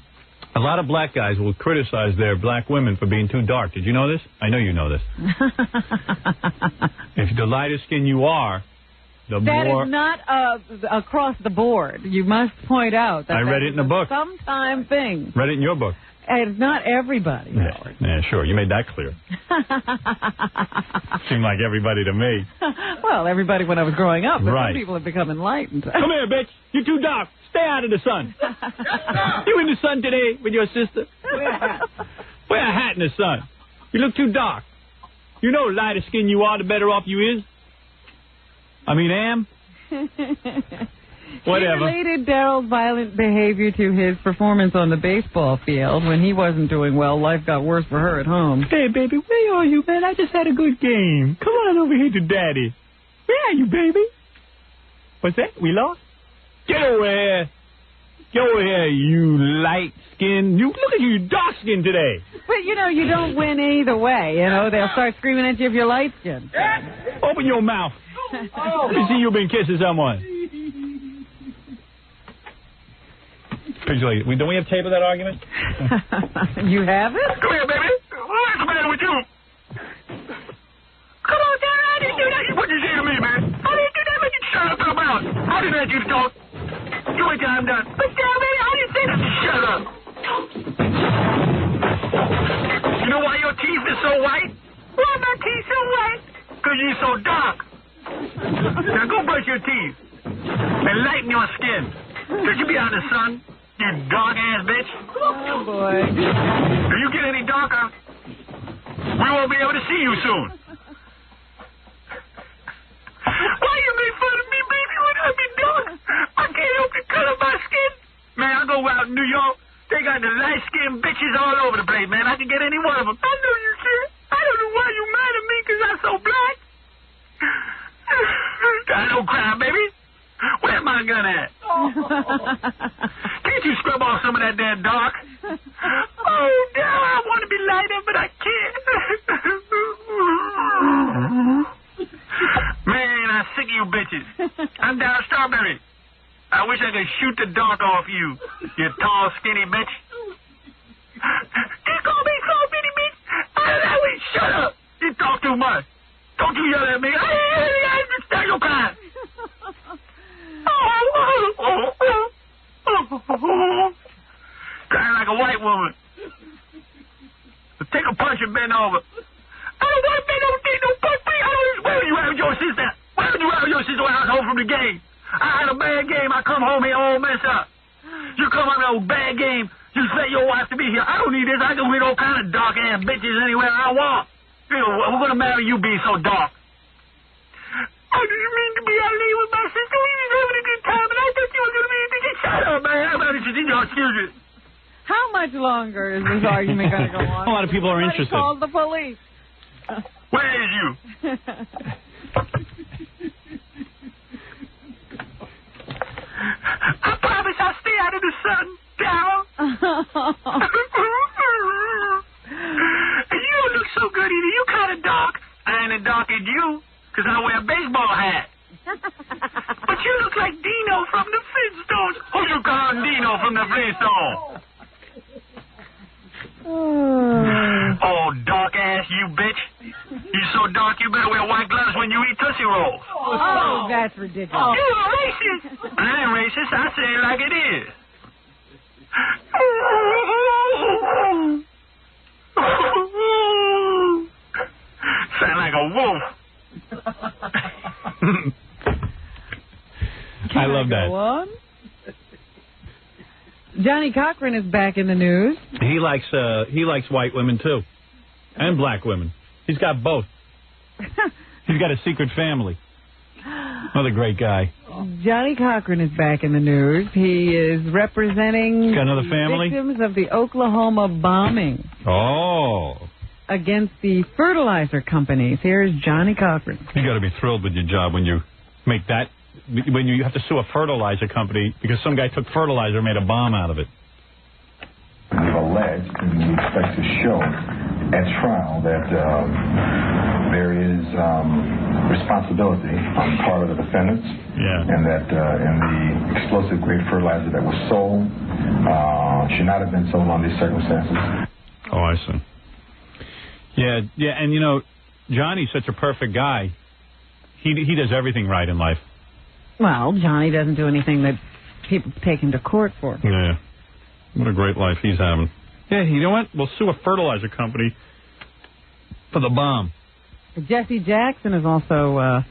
A lot of black guys will criticize their black women for being too dark. Did you know this? I know you know this. If the lighter skin you are, the that more... is not across the board. You must point out that I read it in the book. Sometime thing. Read it in your book. And it's not everybody. Yeah, sure. You made that clear. Seemed like everybody to me. Well, everybody when I was growing up. But Right. some people have become enlightened. Come here, bitch. You're too dark. Stay out of the sun. You in the sun today with your sister? Wear a hat in the sun. You look too dark. You know the lighter skin you are, the better off you is. I mean, am. Whatever. She related Daryl's violent behavior to his performance on the baseball field. When he wasn't doing well, life got worse for her at home. Hey, baby, where are you, man? I just had a good game. Come on over here to Daddy. Where are you, baby? What's that? We lost? Get over here. Get over here, you light skin. You look at you, dark skin today. But, you know, you don't win either way. You know, they'll start screaming at you if you're light skinned. Open your mouth. Let me see you've been kissing someone. Picture, don't we have tape of that argument? You have it? Come here, baby. What's the matter with you? Come on, Dad. I didn't do that. What did you say to me, man? I didn't do that. Make you shut up your mouth. I didn't let you talk. You wait till I'm done. But, Dad, baby, I didn't say that. Shut up. You know why your teeth are so white? Why are my teeth so white? Because you're so dark. Now go brush your teeth and lighten your skin. Should you be out in the sun, you dog-ass bitch? Oh, boy. If you get any darker, we won't be able to see you soon. Why you make fun of me, baby, when I be dark? I can't help the color of my skin. Man, I go out in New York, they got the light-skinned bitches all over the place, man. I can get any one of them. I know you can. I don't know why you mad at me because I'm so black. I don't cry, baby. Where's my gun at? Can't you scrub off some of that damn dark? Oh, damn, I want to be lighter, but I can't. Man, I'm sick of you bitches. I'm down Strawberry. I wish I could shoot the dark off you, you tall, skinny bitch. You call me tall, skinny bitch? Shut up. You talk too much. Don't you yell at me. I understand your kind. Crying like a white woman. Take a punch and bend over. I don't want to bend over. Take no punch. Where were you at with your sister? Where were you at with your sister when I was home from the game? I had a bad game. I come home here all messed up. You come on a bad game. You say your wife to be here. I don't need this. I can meet all kind of dark-ass bitches anywhere I want. We're going to marry you being so dark. I didn't mean to be out late with my sister. We was having a good time, and I thought you were going to be a bitch. Shut up, man. How about it? You excuse me. How much longer is this argument going to go on? A lot of people are interested. Called the police. Where is you? I promise I'll stay out of the sun, Daryl. You don't look so good either. You kind of dark. I ain't as dark as you, because I wear a baseball hat. But you look like Dino from the Flintstones. Who you call Dino from the Flintstones? Oh, dark ass, you bitch. You so dark you better wear white gloves when you eat Tootsie Rolls. Oh, that's ridiculous. Oh, you're a racist. I ain't racist. I say it like it is. Sound like a wolf. I love that. Go on? Johnny Cochran is back in the news. He likes white women too, and black women. He's got both. He's got a secret family. Another great guy. Johnny Cochran is back in the news. He is representing got another family? victims of the Oklahoma bombing. Oh. Against the fertilizer companies. Here's Johnny Cochran. You got to be thrilled with your job when you make that. When you have to sue a fertilizer company because some guy took fertilizer and made a bomb out of it. We've alleged, and we expect to show at trial that there is responsibility on the part of the defendants, and that in the explosive grade fertilizer that was sold, should not have been sold under these circumstances. Oh, I see. Yeah, and you know, Johnny's such a perfect guy. He does everything right in life. Well, Johnny doesn't do anything that people take him to court for. Yeah. What a great life he's having. Yeah, you know what? We'll sue a fertilizer company for the bomb. Jesse Jackson is also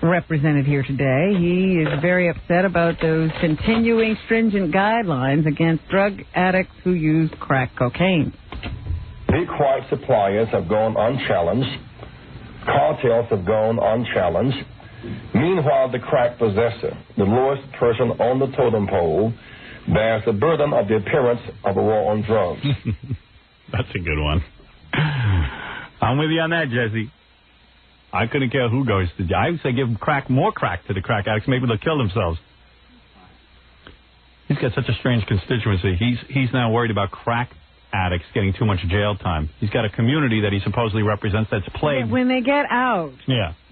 represented here today. He is very upset about those continuing stringent guidelines against drug addicts who use crack cocaine. Big white suppliers have gone unchallenged. Cartels have gone unchallenged. Meanwhile, the crack possessor, the lowest person on the totem pole, bears the burden of the appearance of a war on drugs. That's a good one. I'm with you on that, Jesse. I couldn't care who goes to jail. I would say give more crack to the crack addicts. Maybe they'll kill themselves. He's got such a strange constituency. He's now worried about crack addicts getting too much jail time. He's got a community that he supposedly represents that's plagued. When they get out,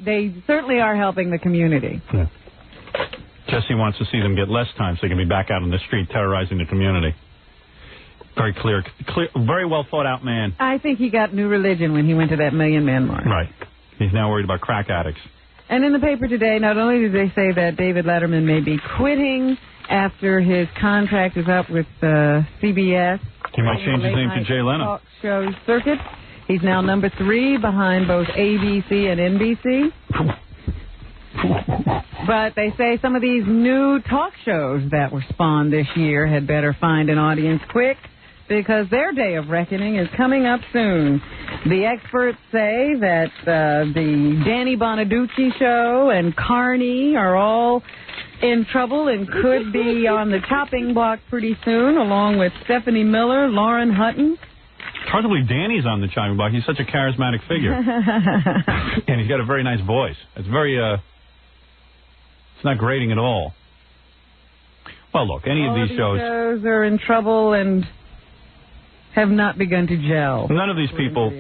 they certainly are helping the community. Yeah. Jesse wants to see them get less time so they can be back out on the street terrorizing the community. Very clear, very well thought out man. I think he got new religion when he went to that Million Man March. Right. He's now worried about crack addicts. And in the paper today, not only did they say that David Letterman may be quitting after his contract is up with CBS. He might change his name to Jay Leno. Talk show circuit. He's now number 3 behind both ABC and NBC. But they say some of these new talk shows that were spawned this year had better find an audience quick because their day of reckoning is coming up soon. The experts say that the Danny Bonaducci show and Carney are all in trouble and could be on the chopping block pretty soon, along with Stephanie Miller, Lauren Hutton. It's hard to believe Danny's on the chopping block. He's such a charismatic figure. And he's got a very nice voice. It's very, it's not grating at all. Well, look, any of these shows are in trouble and have not begun to gel. None of these people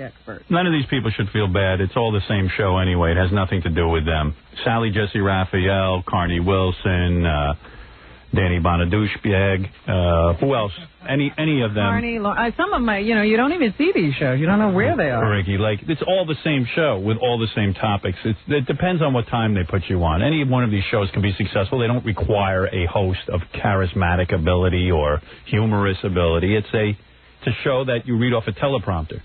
should feel bad. It's all the same show anyway. It has nothing to do with them. Sally Jesse Raphael, Carney Wilson, Danny Bonaducci, who else? Any of them? Carney, some of them, you don't even see these shows. You don't know where they are. Ricky, it's all the same show with all the same topics. It depends on what time they put you on. Any one of these shows can be successful. They don't require a host of charismatic ability or humorous ability. It's a show that you read off a teleprompter.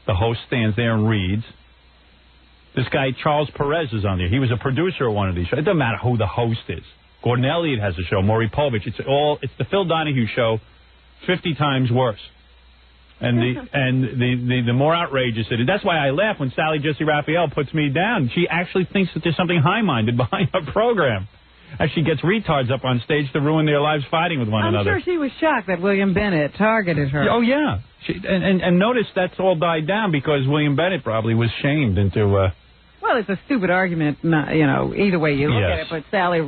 The host stands there and reads. This guy, Charles Perez, is on there. He was a producer of one of these shows. It doesn't matter who the host is. Gordon Elliott has a show. Maury Povich. It's the Phil Donahue show, 50 times worse. And the more outrageous it is. That's why I laugh when Sally Jesse Raphael puts me down. She actually thinks that there's something high-minded behind her program. As she gets retards up on stage to ruin their lives fighting with one another. I'm sure she was shocked that William Bennett targeted her. Oh, yeah. And notice that's all died down because William Bennett probably was shamed into... Well, it's a stupid argument, either way you look at it. But Sally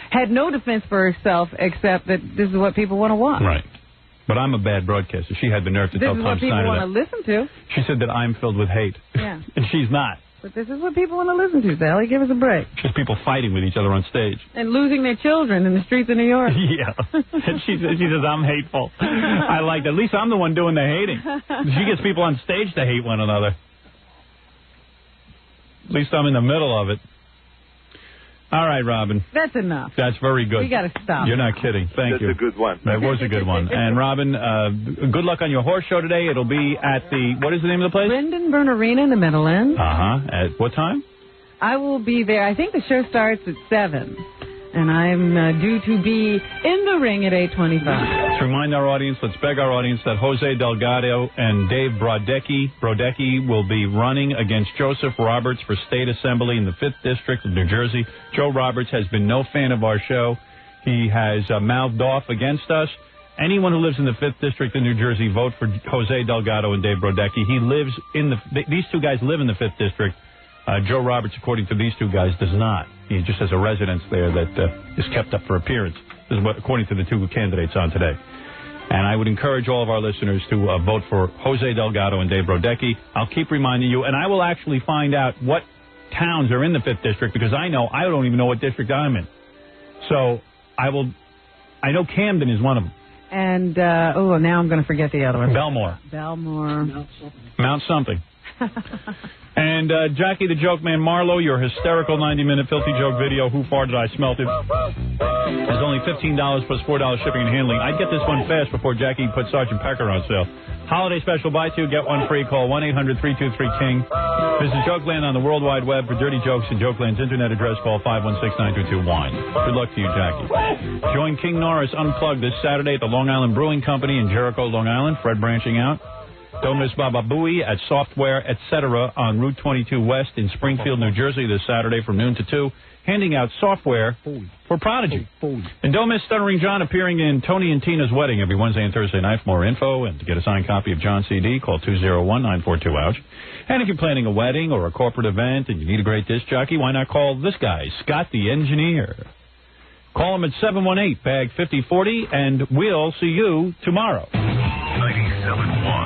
had no defense for herself except that this is what people want to watch. Right. But I'm a bad broadcaster. She had the nerve to tell Tom Steiner that. This is what people want to listen to. She said that I'm filled with hate. Yeah. And she's not. But this is what people want to listen to, Sally. Give us a break. Just people fighting with each other on stage. And losing their children in the streets of New York. Yeah. And she says, I'm hateful. I like that. At least I'm the one doing the hating. She gets people on stage to hate one another. At least I'm in the middle of it. All right, Robin. That's enough. That's very good. We got to stop. You're not kidding. Thank you. That's a good one. That was a good one. And, Robin, good luck on your horse show today. It'll be at what is the name of the place? Brendan Byrne Arena in the Meadowlands. At what time? I will be there. I think the show starts at 7. And I'm due to be in the ring at 8:25. Let's remind our audience, let's beg our audience that Jose Delgado and Dave Brodecki will be running against Joseph Roberts for State Assembly in the 5th District of New Jersey. Joe Roberts has been no fan of our show. He has mouthed off against us. Anyone who lives in the 5th District of New Jersey, vote for Jose Delgado and Dave Brodecki. These two guys live in the 5th District. Joe Roberts, according to these two guys, does not. He just has a residence there that is kept up for appearance. This is what, according to the two candidates on today. And I would encourage all of our listeners to vote for Jose Delgado and Dave Brodecki. I'll keep reminding you, and I will actually find out what towns are in the 5th District because I don't even know what district I'm in. So I know Camden is one of them. And, now I'm going to forget the other one. Belmore. Mount something. And Jackie the Joke Man Marlowe, your hysterical 90-minute filthy joke video, Who Farted I Smelt It, is only $15 plus $4 shipping and handling. I'd get this one fast before Jackie put Sergeant Pecker on sale. Holiday special, buy two, get one free. Call 1-800-323-KING. Visit Jokeland on the World Wide Web for dirty jokes and Jokeland's internet address. Call 516-922-WINE. Good luck to you, Jackie. Join King Norris Unplugged this Saturday at the Long Island Brewing Company in Jericho, Long Island. Fred branching out. Don't miss Baba Booey at Software, etc. on Route 22 West in Springfield, New Jersey this Saturday from noon to 2, handing out software for Prodigy. And don't miss Stuttering John appearing in Tony and Tina's Wedding every Wednesday and Thursday night. For more info and to get a signed copy of John's CD, call 201-942-OUCH. And if you're planning a wedding or a corporate event and you need a great disc jockey, why not call this guy, Scott the Engineer. Call him at 718-BAG-5040, and we'll see you tomorrow. 97.1.